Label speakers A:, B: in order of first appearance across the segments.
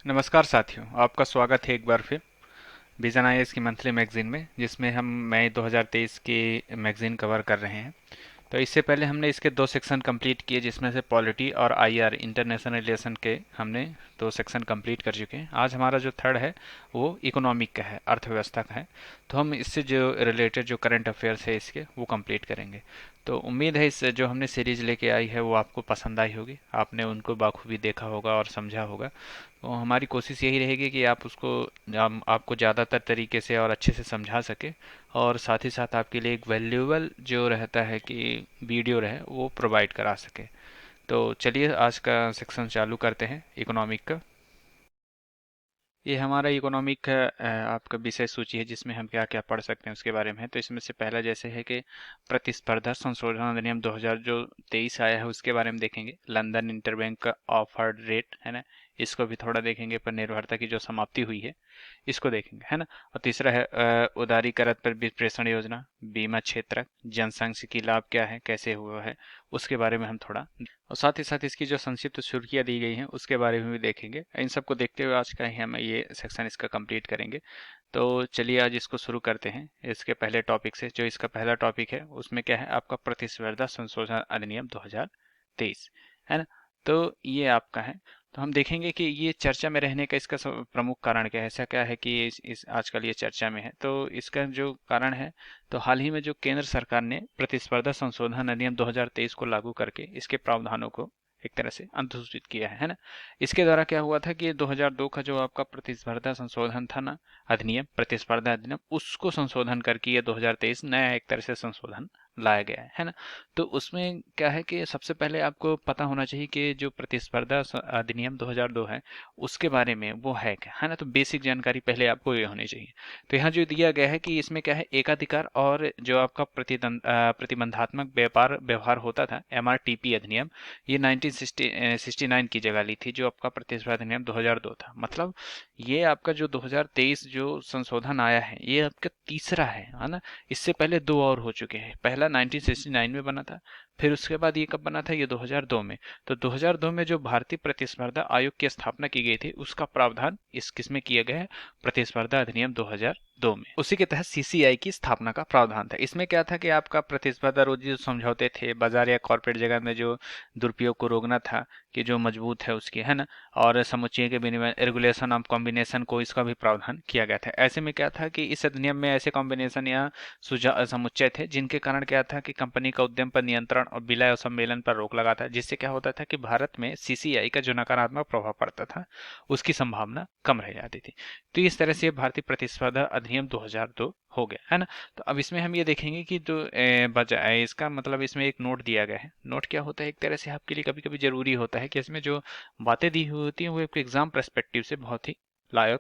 A: नमस्कार साथियों, आपका स्वागत है एक बार फिर विजन आईएएस की मंथली मैगजीन में, जिसमें हम मई 2023 की मैगजीन कवर कर रहे हैं। तो इससे पहले हमने इसके दो सेक्शन कंप्लीट किए, जिसमें से पॉलिटी और आईआर इंटरनेशनल रिलेशन के हमने दो सेक्शन कंप्लीट कर चुके हैं। आज हमारा जो थर्ड है वो इकोनॉमिक का है, अर्थव्यवस्था का है। तो हम इससे जो रिलेटेड जो करंट अफेयर्स है इसके वो कंप्लीट करेंगे। तो उम्मीद है इस जो हमने सीरीज लेके आई है वो आपको पसंद आई होगी, आपने उनको बाखूबी देखा होगा और समझा होगा। तो हमारी कोशिश यही रहेगी कि आप उसको हम आपको ज़्यादातर तरीके से और अच्छे से समझा सके, और साथ ही साथ आपके लिए एक वैल्यूएबल जो रहता है कि वीडियो रहे वो प्रोवाइड करा सके। तो चलिए आज का सेक्शन चालू करते हैं इकोनॉमिक का। ये हमारा इकोनॉमिक का आपका विषय सूची है, जिसमें हम क्या क्या पढ़ सकते हैं उसके बारे में है। तो इसमें से पहला जैसे है कि प्रतिस्पर्धा संशोधन अधिनियम 2000 जो 23 आया है उसके बारे में देखेंगे। लंदन इंटरबैंक का ऑफर्ड रेट है ना, इसको भी थोड़ा देखेंगे। पर निर्भरता की जो समाप्ति हुई है इसको देखेंगे, है ना। और तीसरा है उदारीकरण पर विप्रेषण योजना, बीमा क्षेत्र, जनसंघ की लाभ क्या है, कैसे हुआ है, उसके बारे में हम थोड़ा, और साथ ही साथ इसकी जो संक्षिप्त सुर्खियाँ दी गई हैं उसके बारे में भी देखेंगे। इन सबको देखते हुए आज का ही हम ये सेक्शन इसका कंप्लीट करेंगे। तो चलिए आज इसको शुरू करते हैं इसके पहले टॉपिक से। जो इसका पहला टॉपिक है उसमें क्या है, आपका प्रतिस्पर्धा संशोधन अधिनियम 2023, है ना। तो ये आपका है। तो हम देखेंगे कि ये चर्चा में रहने का इसका प्रमुख कारण क्या है, ऐसा क्या है कि इस आजकल ये चर्चा में है। तो इसका जो कारण है, तो हाल ही में जो केंद्र सरकार ने प्रतिस्पर्धा संशोधन अधिनियम 2023 को लागू करके इसके प्रावधानों को एक तरह से अंतर्सूचित किया है ना। इसके द्वारा क्या हुआ था कि 2002 का जो आपका प्रतिस्पर्धा संशोधन था ना, अधिनियम, प्रतिस्पर्धा अधिनियम, उसको संशोधन करके ये 2023 नया एक तरह से संशोधन लाया गया है ना। तो उसमें क्या है कि सबसे पहले आपको पता होना चाहिए कि जो प्रतिस्पर्धा अधिनियम 2002 है उसके बारे में वो है क्या, है ना। तो बेसिक जानकारी पहले आपको ये होनी चाहिए। तो यहाँ जो दिया गया है कि इसमें क्या है, एकाधिकार और जो आपका प्रतिबंधात्मक व्यापार व्यवहार होता था, एमआरटीपी अधिनियम, ये 1969 की जगह ली थी जो आपका प्रतिस्पर्धा अधिनियम 2002 था। मतलब ये आपका जो 2023 जो संशोधन आया है ये आपका तीसरा है ना। इससे पहले दो और हो चुके हैं। पहला 1969 में बना था, फिर उसके बाद ये कब बना था, ये 2002 में। तो 2002 में जो भारतीय प्रतिस्पर्धा आयोग की स्थापना की गई थी उसका प्रावधान इस किसमें किया गया है, प्रतिस्पर्धा अधिनियम 2002 में। उसी के तहत सीसीआई की स्थापना का प्रावधान था। इसमें क्या था कि आपका प्रतिस्पर्धा रोधी जो समझौते थे बाजार या कॉर्पोरेट जगत में जो दुरुपयोग को रोकना था, कि जो मजबूत है उसकी, है ना, और समुच्चय के विनिमय, रेगुलेशन ऑफ कॉम्बिनेशन को, इसका भी प्रावधान किया गया था। ऐसे में क्या था कि इस अधिनियम में ऐसे कॉम्बिनेशन या समुच्चय थे जिनके कारण क्या था कि कंपनी का उद्यम पर नियंत्रण और विलय और सम्मेलन पर रोक लगा था, जिससे क्या होता था कि भारत में सीसीआई का जो नकारात्मक प्रभाव पड़ता था उसकी संभावना कम रह जाती थी। तो इस तरह से भारतीय प्रतिस्पर्धा अधिनियम 2002 हो गया, है ना। तो अब इसमें हम ये देखेंगे कि जो बजाय इसका मतलब इसमें एक नोट दिया गया है। नोट क्या होता है, एक तरह से आपके लिए कभी कभी जरूरी होता है कि इसमें जो बातें दी हुई होती हैं वो एक एग्जाम पर्सपेक्टिव से बहुत ही लायक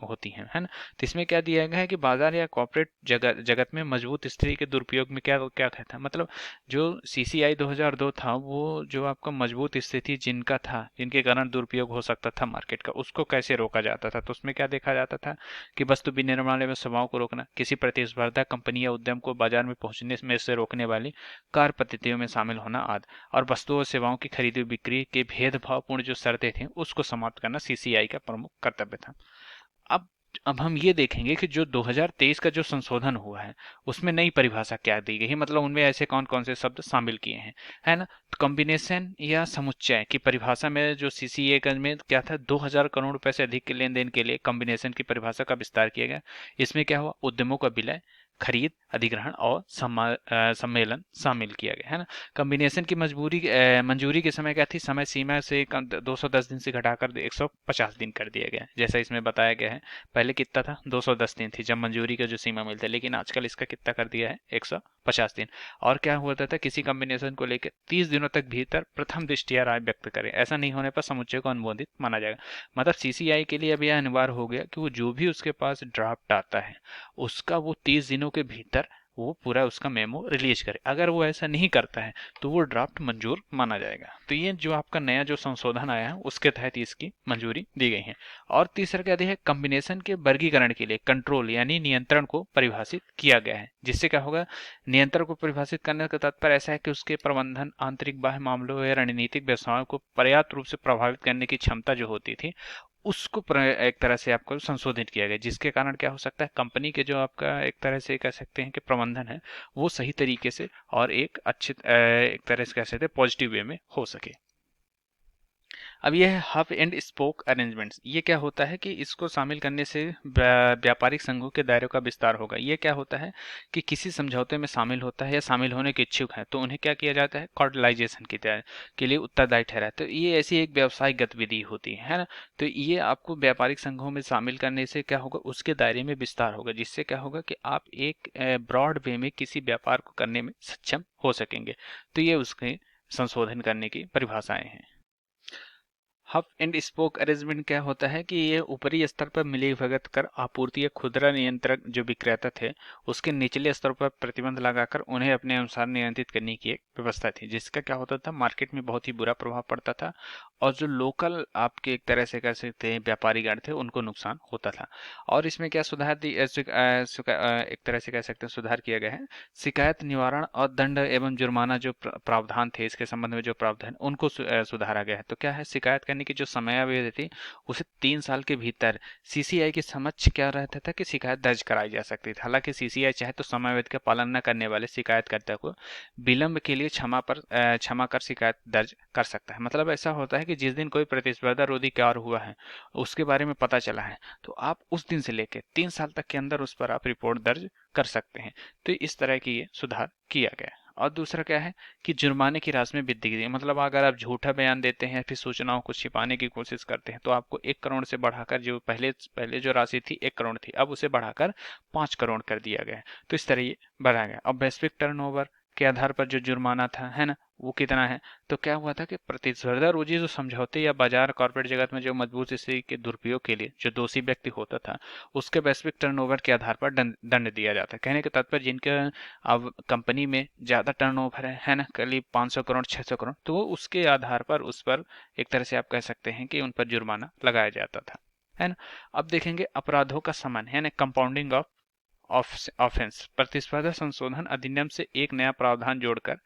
A: होती हैं, है ना। तो इसमें क्या दिया गया है कि बाजार या कॉर्पोरेट जगत जगत में मजबूत स्थिति के दुरुपयोग में क्या क्या कहता है, मतलब जो सीसीआई 2002 था वो जो आपका मजबूत स्थिति जिनका था, जिनके कारण दुरुपयोग हो सकता था मार्केट का, उसको कैसे रोका जाता था। तो उसमें क्या देखा जाता था कि वस्तु विनिर्माण में सेवाओं को रोकना, किसी प्रतिस्पर्धा कंपनी या उद्यम को बाजार में पहुंचने में से रोकने वाली कार्य पद्धतियों में शामिल होना आदि, और वस्तुओं और सेवाओं की खरीदी बिक्री के भेदभावपूर्ण जो शर्तें थी उसको समाप्त करना सीसीआई का प्रमुख कर्तव्य था। अब अब हम ये देखेंगे कि जो 2023 का जो संशोधन हुआ है उसमें नई परिभाषा क्या दी गई है, मतलब उनमें ऐसे कौन कौन से शब्द शामिल किए हैं, है ना। तो कॉम्बिनेशन या समुच्चय की परिभाषा में जो सीसीए में क्या था, 2000 करोड़ रुपए से अधिक के लेन देन के लिए कॉम्बिनेशन की परिभाषा का विस्तार किया गया। इसमें क्या हुआ, उद्यमों का विलय, खरीद, अधिग्रहण और सम्मेलन शामिल किया गया, है ना। कॉम्बिनेशन की मंजूरी के समय क्या थी, समय सीमा से 210 दिन से घटाकर 150 दिन कर दिया गया, जैसा इसमें बताया गया है। पहले कितना था, 210 दिन थी जब मंजूरी का जो सीमा मिलता है, लेकिन आजकल इसका कितना कर दिया है, 150 दिन। और क्या होता था, किसी कॉम्बिनेशन को लेकर 30 दिनों तक भीतर प्रथम दृष्टिया राय व्यक्त करें, ऐसा नहीं होने पर समुच्चय को अनुमोदित माना जाएगा। मतलब सीसीआई के लिए अब यह अनिवार्य हो गया कि वो जो भी उसके पास ड्राफ्ट आता है उसका वो 30 दिनों के भीतर वो पूरा उसका मेमो रिलीज करे। अगर वो ऐसा नहीं करता है तो वो ड्राफ्ट मंजूर माना जाएगा। तो ये जो आपका नया जो संशोधन आया है उसके तहत इसकी मंजूरी दी गई है। और तीसरा क्या दिया है, कॉम्बिनेशन के वर्गीकरण के लिए कंट्रोल यानी नियंत्रण को परिभाषित किया गया है। जिससे क्या होगा, नियंत्रण को परिभाषित करने का तात्पर्य ऐसा है कि उसके प्रबंधन, आंतरिक बाह्य मामलों या रणनीतिक व्यवसायों को पर्याप्त रूप से प्रभावित करने की क्षमता जो होती थी उसको एक तरह से आपको संशोधित किया गया, जिसके कारण क्या हो सकता है, कंपनी के जो आपका एक तरह से कह सकते हैं कि प्रबंधन है वो सही तरीके से और एक अच्छे एक तरह से कह सकते हैं पॉजिटिव वे में हो सके। अब यह है हब एंड स्पोक अरेंजमेंट्स। ये क्या होता है कि इसको शामिल करने से व्यापारिक संघों के दायरे का विस्तार होगा। ये क्या होता है कि किसी समझौते में शामिल होता है या शामिल होने के इच्छुक है तो उन्हें क्या किया जाता है, कार्टेलाइजेशन के लिए उत्तरदायी ठहराता है। तो ये ऐसी एक व्यावसायिक गतिविधि होती है ना। तो ये आपको व्यापारिक संघों में शामिल करने से क्या होगा, उसके दायरे में विस्तार होगा, जिससे क्या होगा कि आप एक ब्रॉड वे में किसी व्यापार को करने में सक्षम हो सकेंगे। तो ये उसके संशोधन करने की परिभाषाएं हैं। हब एंड स्पोक अरेंजमेंट क्या होता है कि ये ऊपरी स्तर पर मिलीभगत कर आपूर्ति या खुदरा नियंत्रक जो विक्रेता थे उसके निचले स्तर पर प्रतिबंध लगाकर उन्हें अपने अनुसार नियंत्रित करने की एक व्यवस्था थी, जिसका क्या होता था, मार्केट में बहुत ही बुरा प्रभाव पड़ता था और जो लोकल आपके एक तरह से कह सकते हैं व्यापारीगण थे उनको नुकसान होता था। और इसमें क्या सुधार एक तरह से कह सकते हैं सुधार किया गया है, शिकायत निवारण और दंड एवं जुर्माना जो प्रावधान थे इसके संबंध में जो प्रावधान उनको सुधारा गया है। तो क्या है, शिकायत करने की जो समयावधि थी उसे 3 साल के भीतर सीसीआई के समक्ष क्या रहता था कि शिकायत दर्ज कराई जा सकती थी। हालांकि सीसीआई चाहे तो समयावधि का पालन न करने वाले शिकायतकर्ता को विलंब के लिए क्षमा कर शिकायत दर्ज कर सकता है। मतलब ऐसा होता है कि जिस दिन कोई प्रतिस्पर्धा रोधी कार्य हुआ है उसके बारे में पता चला है तो आप उस दिन से लेकर 3 साल तक के अंदर उस पर आप रिपोर्ट दर्ज कर सकते हैं। तो इस तरह की ये सुधार किया गया है। और दूसरा क्या है कि जुर्माने की राशि में वृद्धि की, मतलब अगर आप झूठा बयान देते हैं फिर सूचनाओं को छिपाने की कोशिश करते हैं तो आपको 1 करोड़ से बढ़ाकर, जो पहले पहले जो राशि थी 1 करोड़ थी, अब उसे बढ़ाकर 5 करोड़ कर दिया गया है। तो इस तरह ये बढ़ाया गया। अब वैश्विक टर्नओवर के आधार पर जो जुर्माना था है ना वो कितना है, तो क्या हुआ था कि प्रतिस्पर्धा रोधी जो समझौते या बाजार कॉर्पोरेट जगत में जो मजबूत स्थिति के दुरुपयोग के लिए जो दोषी व्यक्ति होता था उसके वैश्विक टर्नओवर के आधार पर दंड दिया जाता है। कहने का तात्पर्य जिनका अब कंपनी में ज़्यादा टर्नओवर है ना, करीब 500 करोड़ 600 करोड़, तो वो उसके आधार पर उस पर एक तरह से आप कह सकते हैं कि उन पर जुर्माना लगाया जाता था, है ना। अब देखेंगे अपराधों का समन, है ना, कंपाउंडिंग ऑफेंस। प्रतिस्पर्धा संशोधन अधिनियम से एक नया प्रावधान जोड़कर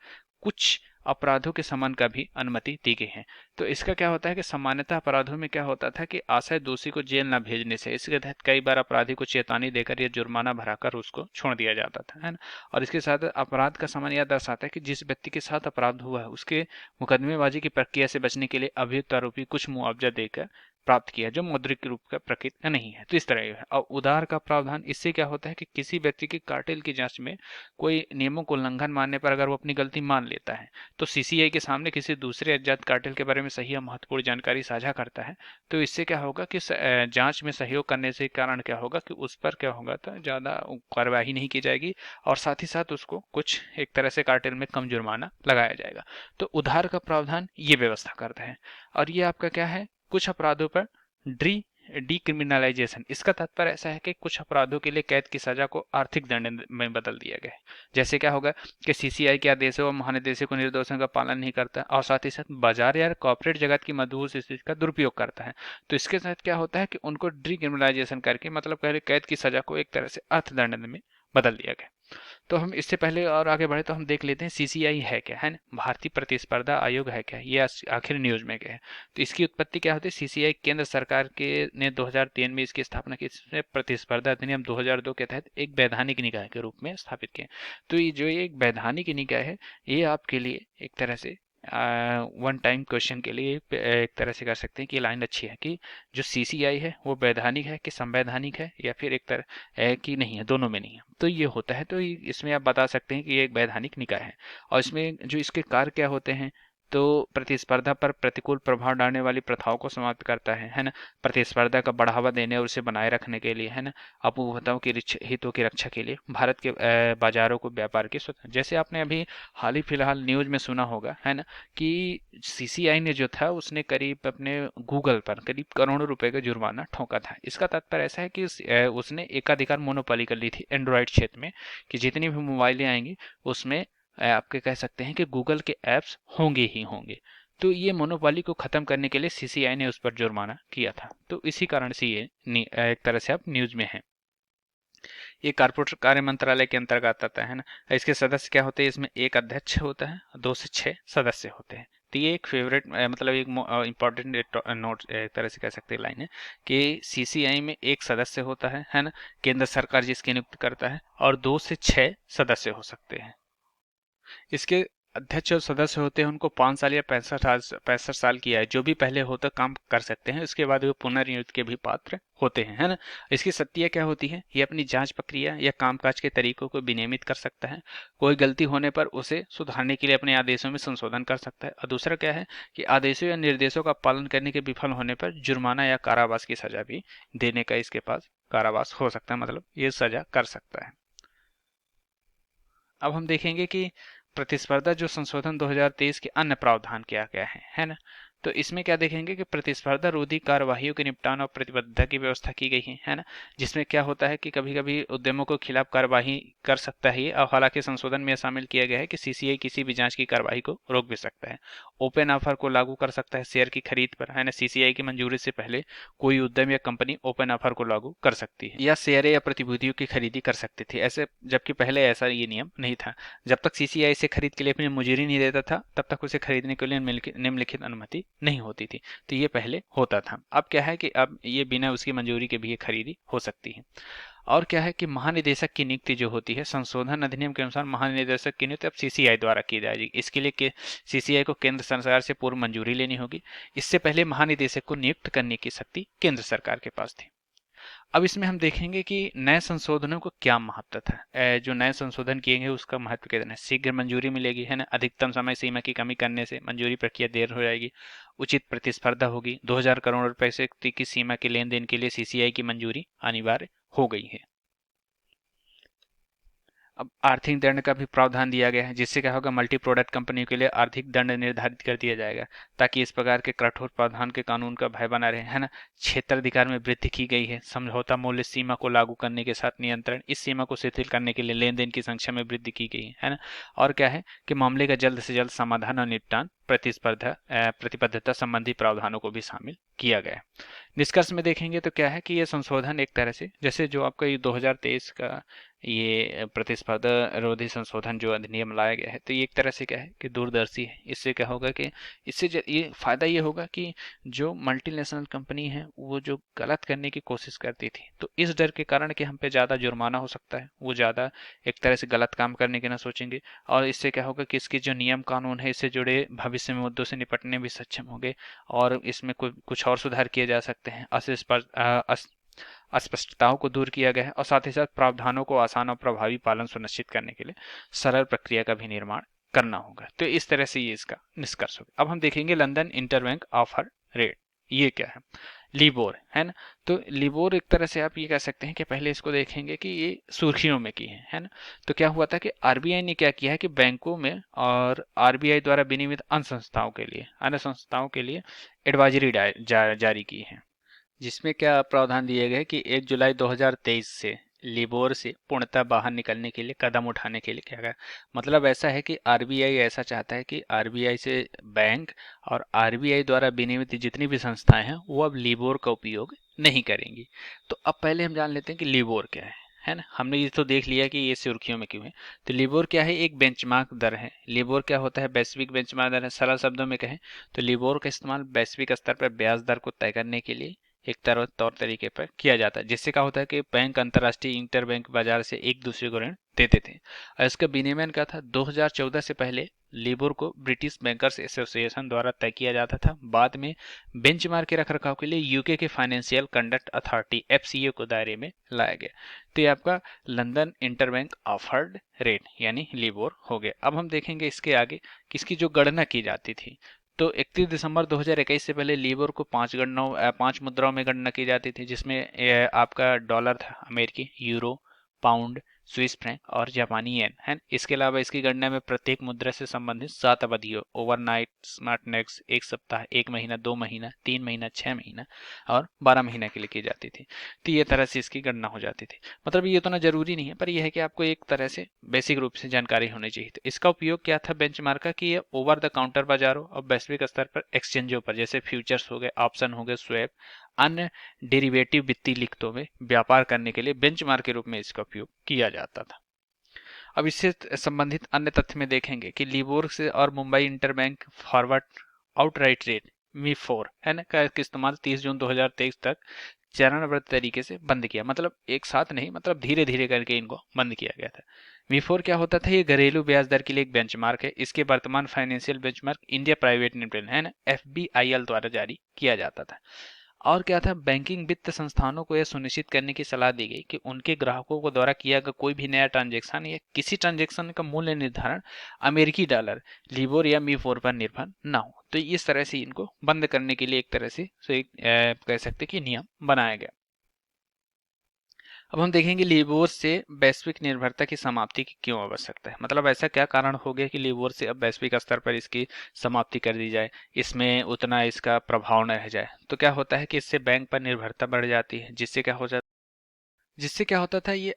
A: कुछ अपराधों के समन का भी अनुमति दी गई है। तो इसका क्या होता है कि सामान्यतः अपराधों में क्या होता था कि आशय दोषी को जेल न भेजने से, इसके तहत कई बार अपराधी को चेतावनी देकर या जुर्माना भराकर उसको छोड़ दिया जाता था, है ना। और इसके साथ अपराध का समन यह दर्शाता है कि जिस व्यक्ति के साथ अपराध हुआ है उसके मुकदमेबाजी की प्रक्रिया से बचने के लिए अभियुक्त आरोपी कुछ मुआवजा देकर प्राप्त किया जो मौद्रिक रूप का प्रकृति का नहीं है। तो इस तरह है। और उधार का प्रावधान, इससे क्या होता है कि किसी व्यक्ति की कार्टेल की जांच में कोई नियमों को उल्लंघन मानने पर अगर वो अपनी गलती मान लेता है तो सीसीआई के सामने किसी दूसरे अज्ञात कार्टेल के बारे में सही या महत्वपूर्ण जानकारी साझा करता है तो इससे क्या होगा कि जांच में सहयोग करने से कारण क्या होगा कि उस पर क्या होगा तो ज़्यादा कार्रवाई नहीं की जाएगी और साथ ही साथ उसको कुछ एक तरह से कार्टेल में कम जुर्माना लगाया जाएगा। तो उधार का प्रावधान ये व्यवस्था करता है। और ये आपका क्या है, कुछ अपराधों पर डीक्रिमिनलाइजेशन। इसका तात्पर्य ऐसा है कि कुछ अपराधों के लिए कैद की सजा को आर्थिक दंड में बदल दिया गया है। जैसे क्या होगा कि सीसीआई के आदेशों और महानिदेशक को निर्देशों का पालन नहीं करता और साथ ही साथ बाजार या कॉर्पोरेट जगत की मजबूत स्थिति का दुरुपयोग करता है तो इसके साथ क्या होता है कि उनको डीक्रिमिनलाइजेशन करके, मतलब पहले कैद की सजा को एक तरह से अर्थदंड में बदल दिया गया। तो हम इससे पहले और आगे बढ़े तो हम देख लेते हैं सीसीआई है क्या, है ना, भारतीय प्रतिस्पर्धा आयोग है क्या, ये आखिर न्यूज में क्या है। तो इसकी उत्पत्ति क्या होती है, सीसीआई केंद्र सरकार के ने 2003 में इसकी स्थापना की। इसमें प्रतिस्पर्धा अधिनियम 2002 के तहत एक वैधानिक निकाय के रूप में स्थापित किया। तो ये जो एक वैधानिक निकाय है ये आपके लिए एक तरह से वन टाइम क्वेश्चन के लिए एक तरह से कर सकते हैं कि लाइन अच्छी है कि जो सीसीआई है वो वैधानिक है कि संवैधानिक है या फिर एक तरह है कि नहीं है, दोनों में नहीं है। तो ये होता है, तो इसमें आप बता सकते हैं कि ये एक वैधानिक निकाय है। और इसमें जो इसके कार्य क्या होते हैं, तो प्रतिस्पर्धा पर प्रतिकूल प्रभाव डालने वाली प्रथाओं को समाप्त करता है ना, प्रतिस्पर्धा का बढ़ावा देने और उसे बनाए रखने के लिए, है ना, उपभोक्ताओं की हितों की रक्षा के लिए भारत के बाजारों को व्यापार की स्वतंत्र, जैसे आपने अभी हाल ही फिलहाल न्यूज में सुना होगा, है ना, कि सीसीआई ने जो था उसने करीब अपने गूगल पर करीब करोड़ों रुपए का जुर्माना ठोका था। इसका तात्पर्य ऐसा है कि उसने एकाधिकार मोनोपोली कर ली थी एंड्रॉयड क्षेत्र में कि जितनी भी मोबाइलें आएंगी उसमें आपके कह सकते हैं कि गूगल के ऐप्स होंगे ही होंगे। तो ये मोनोपोली को खत्म करने के लिए सीसीआई ने उस पर जुर्माना किया था। तो इसी कारण से ये एक तरह से आप न्यूज में है। ये कारपोरेट कार्य मंत्रालय के अंतर्गत आता है ना। इसके सदस्य क्या होते हैं, इसमें एक अध्यक्ष होता है, 2 से 6 सदस्य होते हैं। तो ये एक फेवरेट मतलब एक इम्पॉर्टेंट नोट एक तरह से कह सकते हैं लाइन है कि सीसीआई में एक सदस्य होता है ना, केंद्र सरकार जिसकी नियुक्त करता है, और 2 से 6 सदस्य हो सकते हैं। इसके अध्यक्ष और सदस्य होते हैं, उनको 5 साल या 65 साल की आयु जो भी पहले होता काम कर सकते हैं, उसके बाद वो पुनर्नियुक्त के भी पात्र होते हैं, है ना। इसकी सत्तियां क्या होती है, ये अपनी जांच प्रक्रिया या कामकाज के तरीकों को विनियमित कर सकता है, कोई गलती होने पर उसे सुधारने के लिए अपने आदेशों में संशोधन कर सकता है, और दूसरा क्या है कि आदेशों या निर्देशों का पालन करने के विफल होने पर जुर्माना या कारावास की सजा भी देने का इसके पास कारावास हो सकता है, मतलब ये सजा कर सकता है। अब हम देखेंगे कि प्रतिस्पर्धा जो संशोधन 2023 के अन्य प्रावधान क्या क्या है ना। तो इसमें क्या देखेंगे कि प्रतिस्पर्धा रोधी कार्यवाहियों के निपटान और प्रतिबद्धता की व्यवस्था की गई है ना। जिसमें क्या होता है कि कभी कभी उद्यमों के खिलाफ कार्यवाही कर सकता है, और हालांकि संशोधन में शामिल किया गया है कि सीसीआई किसी भी जांच की कार्यवाही को रोक भी सकता है। ओपन ऑफर को लागू कर सकता है शेयर की खरीद पर, है ना। सीसीआई की मंजूरी से पहले कोई उद्यम या कंपनी ओपन ऑफर को लागू कर सकती है, या शेयर या प्रतिभूतियों की खरीदी कर सकती थी ऐसे, जबकि पहले ऐसा ये नियम नहीं था। जब तक सीसीआई इसे खरीद के लिए अपनी मंजूरी नहीं देता था, तब तक उसे खरीदने के लिए निम्नलिखित अनुमति नहीं होती थी। तो ये पहले होता था। अब क्या है कि अब ये बिना उसकी मंजूरी के भी ये खरीदी हो सकती है। और क्या है कि महानिदेशक की नियुक्ति जो होती है, संशोधन अधिनियम के अनुसार महानिदेशक की नियुक्ति अब सीसीआई द्वारा की जाएगी। इसके लिए सीसीआई को केंद्र सरकार से पूर्व मंजूरी लेनी होगी। इससे पहले महानिदेशक को नियुक्त करने की शक्ति केंद्र सरकार के पास थी। अब इसमें हम देखेंगे कि नए संशोधनों को क्या महत्व था। जो नए संशोधन किए गए उसका महत्व कितना है। शीघ्र मंजूरी मिलेगी, है ना। अधिकतम समय सीमा की कमी करने से मंजूरी प्रक्रिया देर हो जाएगी। उचित प्रतिस्पर्धा होगी। 2000 करोड़ रुपए से की सीमा के लेन देन के लिए सीसीआई की मंजूरी अनिवार्य हो गई है। अब आर्थिक दंड का भी प्रावधान दिया गया है, जिससे क्या होगा, मल्टी प्रोडक्ट कंपनियों के लिए आर्थिक दंड निर्धारित कर दिया जाएगा, ताकि इस प्रकार के कठोर प्रावधान के कानून का भय बना रहे, है ना। क्षेत्राधिकार में वृद्धि की गई है। समझौता मूल्य सीमा को लागू करने के साथ नियंत्रण, इस सीमा को शिथिल करने के लिए लेन देन की संख्या में वृद्धि की गई है ना। और क्या है कि मामले का जल्द से जल्द समाधान और निपटान प्रतिबद्धता संबंधी प्रावधानों को भी शामिल किया गया है। निष्कर्ष में देखेंगे तो क्या है कि ये संशोधन एक तरह से, जैसे जो आपका ये 2023 का ये प्रतिस्पर्धा रोधी संशोधन जो अधिनियम लाया गया है, तो ये एक तरह से क्या है कि दूरदर्शी है। इससे क्या होगा कि इससे ये फायदा ये होगा कि जो मल्टीनेशनल कंपनी है वो जो गलत करने की कोशिश करती थी, तो इस डर के कारण कि हम पे ज़्यादा जुर्माना हो सकता है, वो ज़्यादा एक तरह से गलत काम करने के ना सोचेंगे। और इससे क्या होगा कि इसकी जो नियम कानून है, इससे जुड़े भविष्य में मुद्दों से निपटने भी सक्षम होंगे, और इसमें कुछ और सुधार किए जा सकते हैं। अस्पष्टताओं को दूर किया गया है, और साथ ही साथ प्रावधानों को आसान और प्रभावी पालन सुनिश्चित करने के लिए सरल प्रक्रिया का भी निर्माण करना होगा। तो इस तरह से ये इसका निष्कर्ष होगा। अब हम देखेंगे लंदन इंटरबैंक ऑफर रेट, ये क्या है। लिबोर, है ना। तो लिबोर एक तरह से आप ये कह सकते हैं कि पहले इसको देखेंगे कि ये सुर्खियों में की है ना। तो क्या हुआ था कि आरबीआई ने क्या किया है कि बैंकों में और आरबीआई द्वारा विनियमित अन्य संस्थाओं के लिए एडवाइजरी जारी की है, जिसमें क्या प्रावधान दिए गए कि 1 जुलाई 2023 से लिबोर से पूर्णतः बाहर निकलने के लिए कदम उठाने के लिए क्या गया। मतलब ऐसा है कि आरबीआई ऐसा चाहता है कि आरबीआई से बैंक और आरबीआई द्वारा विनियमित जितनी भी संस्थाएं हैं वो अब लिबोर का उपयोग नहीं करेंगी। तो अब पहले हम जान लेते हैं कि लिबोर क्या है ना। हमने ये तो देख लिया कि ये सुर्खियों में क्यों है। तो लिबोर क्या है, एक बेंचमार्क दर है। लिबोर क्या होता है, वैश्विक बेंचमार्क दर है। सरल शब्दों में कहें तो लिबोर का इस्तेमाल वैश्विक स्तर पर ब्याज दर को तय करने के लिए एक तौर तरीके पर किया जाता है, जिससे क्या होता है कि बैंक अंतर्राष्ट्रीय इंटरबैंक बाजार से एक दूसरे को ऋण देते थे। और इसका विनियमन क्या था, 2014 से पहले लिबोर को ब्रिटिश बैंकर्स एसोसिएशन द्वारा तय किया जाता था। बाद में बेंचमार्क के रखरखाव के लिए यूके के फाइनेंशियल कंडक्ट अथॉरिटी एफसीए को दायरे में लाया गया। तो ये आपका लंदन इंटरबैंक ऑफर्ड रेट यानी लिबोर हो गया। अब हम देखेंगे इसके आगे किसकी जो गणना की जाती थी। तो 31 दिसंबर 2021 से पहले लिबोर को 5 मुद्राओं में गणना की जाती थी, जिसमें आपका डॉलर था अमेरिकी, यूरो, पाउंड, स्विस फ्रैंक और जापानी येन है। इसके अलावा इसकी गणना में प्रत्येक मुद्रा से संबंधित 7 अवधियों, ओवरनाइट, स्मार्ट नेक्स्ट, 1 सप्ताह, 1 महीना, 2 महीना, 3 महीना, 6 महीना और 12 महीना के लिए की जाती थी। तो ये तरह से इसकी गणना हो जाती थी। मतलब ये उतना जरूरी नहीं है, पर यह है कि आपको एक तरह से बेसिक रूप से जानकारी होनी चाहिए। तो इसका उपयोग क्या था बेंचमार्क का, कि ये ओवर द काउंटर बाजारों और वैश्विक स्तर पर एक्सचेंजों पर, जैसे फ्यूचर्स हो गए, ऑप्शन हो गए, स्वैप, अन्य डेरिवेटिव वित्तीय लिखतों में व्यापार करने के लिए बेंचमार्क के रूप में इसका उपयोग किया जाता था। अब इससे संबंधित अन्य तथ्य में देखेंगे कि लिबोर से और Mumbai interbank forward outright rate मी 4 है ना का इस्तेमाल 30 जून 2023 तक चरणबद्ध तरीके से बंद किया। मतलब एक साथ नहीं, मतलब धीरे धीरे करके इनको बंद किया गया था। मी 4 क्या होता था? ये घरेलू ब्याज दर के लिए एक बेंचमार्क है। इसके वर्तमान financial benchmark India private limited है ना FBIL द्वारा जारी किया जाता था। और क्या था? बैंकिंग वित्त संस्थानों को यह सुनिश्चित करने की सलाह दी गई कि उनके ग्राहकों को द्वारा किया गया कोई भी नया ट्रांजैक्शन या किसी ट्रांजैक्शन का मूल्य निर्धारण अमेरिकी डॉलर, लिबोर या मी 4 पर निर्भर ना हो। तो इस तरह से इनको बंद करने के लिए एक तरह से कह सकते कि नियम बनाया गया। अब हम देखेंगे लिबोर से वैश्विक निर्भरता की समाप्ति की क्यों आवश्यकता है। मतलब ऐसा क्या कारण हो गया कि लिबोर से अब वैश्विक स्तर पर इसकी समाप्ति कर दी जाए, इसमें उतना इसका प्रभाव न रह जाए। तो क्या होता है कि इससे बैंक पर निर्भरता बढ़ जाती है, जिससे क्या होता था? ये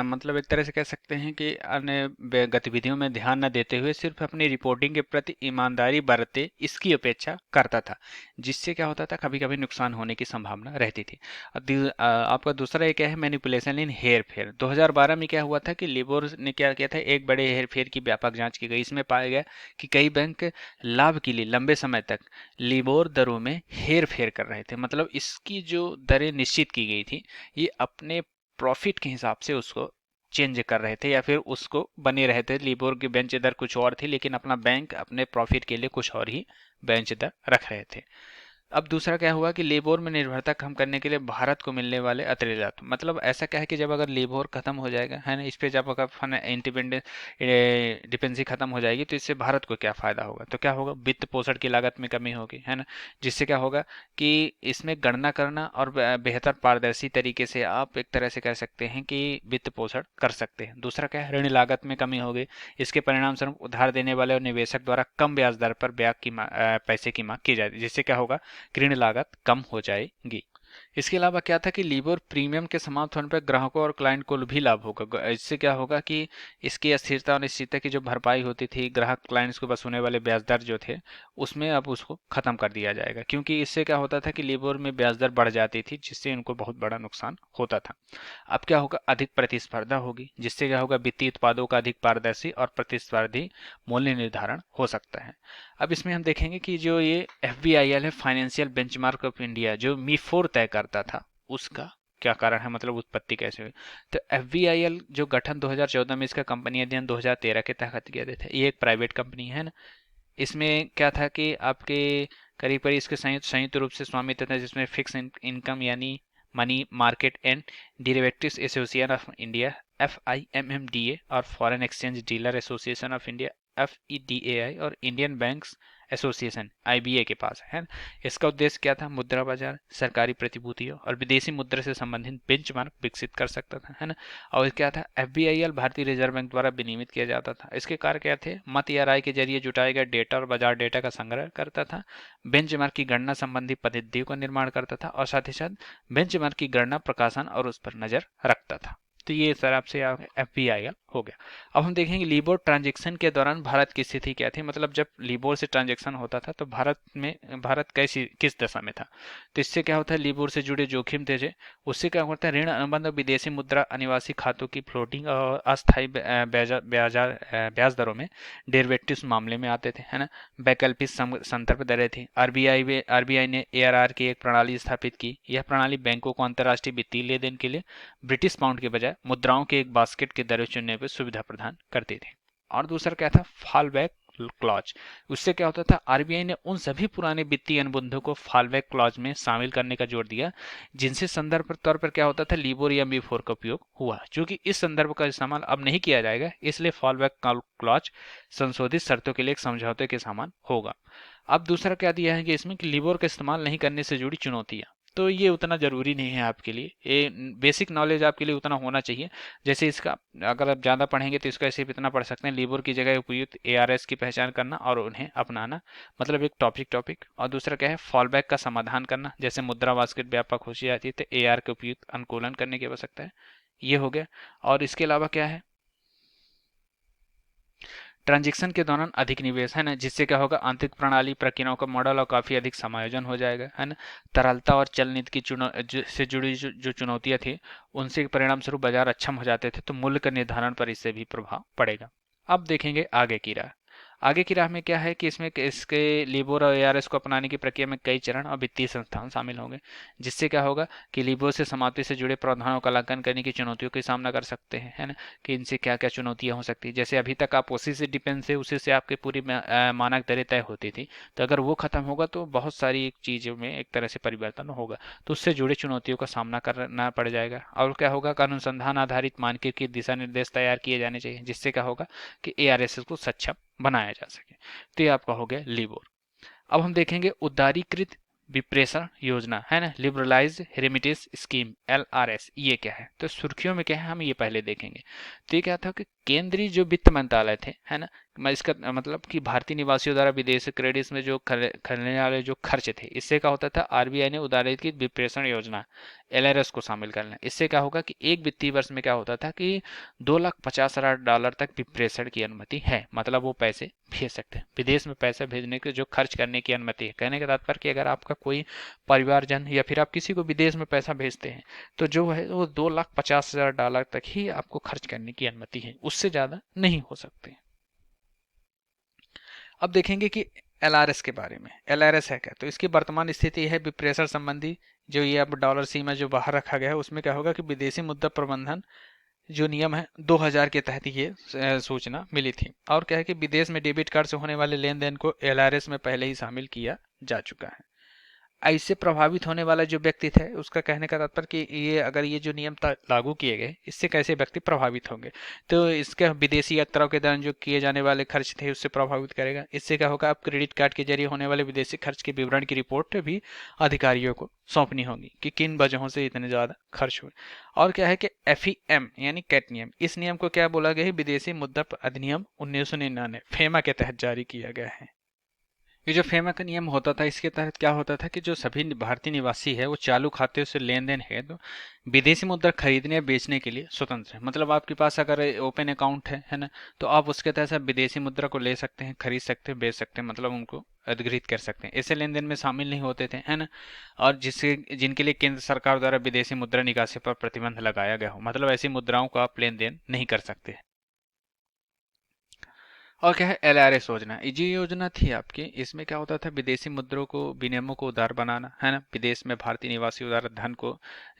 A: मतलब एक तरह से कह सकते हैं कि अन्य गतिविधियों में ध्यान न देते हुए सिर्फ अपनी रिपोर्टिंग के प्रति ईमानदारी बरते इसकी अपेक्षा करता था, जिससे क्या होता था? कभी कभी नुकसान होने की संभावना रहती थी। आपका दूसरा ये क्या है? मैनिपुलेशन इन हेर फेर। 2012 में क्या हुआ था कि लिबोर ने क्या किया था? एक बड़े हेर फेर की व्यापक जांच की गई। इसमें पाया गया कि कई बैंक लाभ के लिए लंबे समय तक लिबोर दरों में हेर फेर कर रहे थे। मतलब इसकी जो दरें निश्चित की गई थी, ये अपने प्रॉफिट के हिसाब से उसको चेंज कर रहे थे या फिर उसको बने रहे थे। लिबोर की बेंच दर कुछ और थी, लेकिन अपना बैंक अपने प्रॉफिट के लिए कुछ और ही बेंच दर रख रहे थे। अब दूसरा क्या हुआ कि लेबोर में निर्भरता कम करने के लिए भारत को मिलने वाले अतिरिक्त लाभ। मतलब ऐसा क्या है कि जब अगर लेबोर खत्म हो जाएगा है ना, इस पे जब अगर इंडिपेंडेंस डिपेंडेंसी खत्म हो जाएगी, तो इससे भारत को क्या फायदा होगा? तो क्या होगा? वित्त पोषण की लागत में कमी होगी, है ना। जिससे क्या होगा कि इसमें गणना करना और बेहतर पारदर्शी तरीके से आप एक तरह से कह सकते हैं कि वित्त पोषण कर सकते हैं। दूसरा क्या है? ऋण लागत में कमी होगी। इसके परिणाम स्वरूप उधार देने वाले और निवेशक द्वारा कम ब्याज दर पर पैसे की मांग की जाती है, जिससे क्या होगा? ऋण लागत कम हो जाएगी। इसके अलावा क्या था कि लिबोर प्रीमियम के समाप्त होने पर ग्राहकों और क्लाइंट को भी लाभ होगा। इससे क्या होगा कि इसकी अस्थिरता और अनिश्चितता की जो भरपाई होती थी, ग्राहक क्लाइंट्स को वसूलने वाले ब्याज दर जो थे, उसमें अब उसको खत्म कर दिया जाएगा। क्योंकि इससे क्या होता था कि लिबोर में ब्याज दर बढ़ जाती थी, जिससे इनको बहुत बड़ा नुकसान होता था। अब क्या होगा? अधिक प्रतिस्पर्धा होगी, जिससे क्या होगा? वित्तीय उत्पादों का अधिक पारदर्शी और प्रतिस्पर्धी मूल्य निर्धारण हो सकता है। अब इसमें हम देखेंगे कि जो ये FBIL है, फाइनेंशियल बेंचमार्क ऑफ इंडिया, जो मी 4 तय करता था, उसका क्या कारण है? मतलब उत्पत्ति कैसे हुई? तो FBIL जो गठन 2014 में, इसका कंपनी अधिनियम 2013 के तहत किया गया था। ये एक प्राइवेट कंपनी है ना। इसमें क्या था कि आपके करीब करीब इसके संयुक्त संयुक्त रूप से स्वामित्व था, जिसमें फिक्स इनकम यानी money market and derivatives association of India FIMMDA और foreign exchange dealer association of India FEDAI और इंडियन बैंक्स एसोसिएशन IBA के पास है। इसका उद्देश्य क्या था? मुद्रा बाजार, सरकारी प्रतिभूतियों और विदेशी मुद्रा से संबंधित बेंचमार्क विकसित कर सकता था, है ना। और क्या था? FBIL भारतीय रिजर्व बैंक द्वारा विनियमित किया जाता था। इसके कार्य क्या थे? मत या राय के जरिए जुटाए गए डेटा और बाजार डेटा का संग्रह करता था, बेंचमार्क की गणना संबंधी पद्धतियों का निर्माण करता था और साथ ही साथ बेंचमार्क की गणना, प्रकाशन और उस पर नजर रखता था। तो ये सर आपसे FBIL हो गया। अब हम देखेंगे लिबोर ट्रांजैक्शन के दौरान भारत की स्थिति क्या थी। मतलब जब लिबोर से ट्रांजैक्शन होता था तो भारत कैसी किस दशा में था? तो इससे क्या होता है? लिबोर से जुड़े जोखिम थे, उससे क्या होता है? ऋण अनुबंध और विदेशी मुद्रा अनिवासी खातों की फ्लोटिंग और अस्थायी ब्याज दरों में डेरिवेटिव्स मामले में आते थे, है ना। वैकल्पिक संदर्भ दरें थी। आरबीआई ने ARR की एक प्रणाली स्थापित की। यह प्रणाली बैंकों को अंतर्राष्ट्रीय वित्तीय लेन देन के लिए ब्रिटिश पाउंड के बजाय मुद्राओं के एक बास्केट की दरें चुनने पर सुविधा प्रदान करती थी। और दूसरा क्या था? Fall back clause. उससे क्या होता था? आरबीआई ने उन सभी पुराने वित्तीय अनुबंधों को फॉल बैक क्लॉज में शामिल करने का जोर दिया, जिनसे संदर्भ तौर पर क्या होता था? लिबोर या मी 4 का उपयोग हुआ। क्योंकि इस संदर्भ का इस्तेमाल अब नहीं किया जाएगा, इसलिए फॉल बैक क्लॉज संशोधित शर्तों के लिए एक समझौते के समान होगा। अब दूसरा क्या दिया है कि इसमें कि लिबोर का इस्तेमाल नहीं करने से जुड़ी चुनौतियां। तो ये उतना ज़रूरी नहीं है आपके लिए, ये बेसिक नॉलेज आपके लिए उतना होना चाहिए। जैसे इसका अगर आप ज़्यादा पढ़ेंगे तो इसका सिर्फ इतना पढ़ सकते हैं, लिबोर की जगह उपयुक्त ARS की पहचान करना और उन्हें अपनाना। मतलब एक टॉपिक। और दूसरा क्या है? फॉल बैक का समाधान करना। जैसे मुद्रा बास्केट व्यापक हो जाती है तो AR के उपयुक्त अनुकूलन करने की आवश्यकता है। ये हो गया। और इसके अलावा क्या है? ट्रांजैक्शन के दौरान अधिक निवेश, है ना, जिससे क्या होगा? आंतरिक प्रणाली प्रक्रियाओं का मॉडल और काफी अधिक समायोजन हो जाएगा, है ना। तरलता और चल नीति की से जुड़ी जो चुनौतियां थी, उनसे परिणाम स्वरूप बाजार अक्षम हो जाते थे, तो मूल्य के निर्धारण पर इससे भी प्रभाव पड़ेगा। अब देखेंगे आगे की राह। आगे की राह में क्या है कि इसमें इसके लिबोर और एआरएस को अपनाने की प्रक्रिया में कई चरण और वित्तीय संस्थान शामिल होंगे, जिससे क्या होगा कि लिबोर से समाप्ति से जुड़े प्रावधानों का उल्लंघन करने की चुनौतियों का सामना कर सकते हैं, है ना, कि इनसे क्या क्या चुनौतियां हो सकती है। जैसे अभी तक आप उसी से डिपेंड से उसी से आपकी पूरी मानक दरें तय होती थी, तो अगर वो खत्म होगा तो बहुत सारी चीज़ों में एक तरह से परिवर्तन होगा, तो उससे जुड़े चुनौतियों का सामना करना पड़ जाएगा। और क्या होगा कि अनुसंधान आधारित मानकों के दिशा निर्देश तैयार किए जाने चाहिए, जिससे क्या होगा कि एआरएस को सक्षम बनाया जा सके। तो ये आपका हो गया लिबोर। अब हम देखेंगे उदारीकृत विप्रेषण योजना, है ना, लिबरलाइज्ड रेमिटेंस स्कीम, एलआरएस, ये क्या है? तो सुर्खियों में क्या है हम ये पहले देखेंगे। तो ये क्या था कि केंद्रीय जो वित्त मंत्रालय थे, है ना, मैं इसका मतलब कि भारतीय निवासियों द्वारा विदेशी क्रेडिट्स में जो खरने वाले जो खर्च थे, इससे क्या होता था, आरबीआई ने उदारीकृत विप्रेषण योजना एलआरएस को शामिल कर लिया। इससे क्या होगा कि एक वित्तीय वर्ष में क्या होता था कि $2,50,000 तक विप्रेषण की अनुमति है, मतलब वो पैसे भेज सकते हैं विदेश में, पैसे भेजने के जो खर्च करने की अनुमति है। कहने का तात्पर्य कि अगर आपका कोई परिवारजन या फिर आप किसी को विदेश में पैसा भेजते हैं, तो जो है वो $2,50,000 तक ही आपको खर्च करने की अनुमति है, उससे ज़्यादा नहीं हो सकते। अब देखेंगे कि एलआरएस के बारे में। एलआरएस है क्या? तो इसकी वर्तमान स्थिति है विप्रेषण संबंधी जो ये अब डॉलर सीमा जो बाहर रखा गया है, उसमें क्या होगा कि विदेशी मुद्रा प्रबंधन जो नियम है 2000 के तहत ये सूचना मिली थी। और क्या है कि विदेश में डेबिट कार्ड से होने वाले लेन देन को एलआरएस में पहले ही शामिल किया जा चुका है। ऐसे प्रभावित होने वाला जो व्यक्ति थे, उसका कहने का तात्पर्य कि ये अगर ये जो नियम लागू किए गए, इससे कैसे व्यक्ति प्रभावित होंगे, तो इसके विदेशी यात्राओं के दौरान जो किए जाने वाले खर्च थे उससे प्रभावित करेगा। इससे क्या होगा, आप क्रेडिट कार्ड के जरिए होने वाले विदेशी खर्च के विवरण की रिपोर्ट भी अधिकारियों को सौंपनी होगी कि किन वजहों से इतने ज़्यादा खर्च हुए। और क्या है कि एफईएम यानी कैट नियम, इस नियम को क्या बोला गया है, विदेशी मुद्रा अधिनियम 1999 फेमा के तहत जारी किया गया है। ये जो फेमा का नियम होता था, इसके तहत क्या होता था कि जो सभी भारतीय निवासी है वो चालू खाते से लेन देन है तो विदेशी मुद्रा खरीदने या बेचने के लिए स्वतंत्र है। मतलब आपके पास अगर ओपन अकाउंट है ना, तो आप उसके तहत से विदेशी मुद्रा को ले सकते हैं, खरीद सकते हैं, बेच सकते हैं, मतलब उनको अधिग्रहित कर सकते हैं। ऐसे लेन देन में शामिल नहीं होते थे, है ना। और जिससे जिनके लिए केंद्र सरकार द्वारा विदेशी मुद्रा निकासी पर प्रतिबंध लगाया गया हो, मतलब ऐसी मुद्राओं का आप लेन देन नहीं कर सकते। और क्या है एलआरएस योजना, ये जो योजना थी आपकी, इसमें क्या होता था, विदेशी मुद्राओं को विनिमयों को उदार बनाना, है ना, विदेश में भारतीय निवासी उदार धन को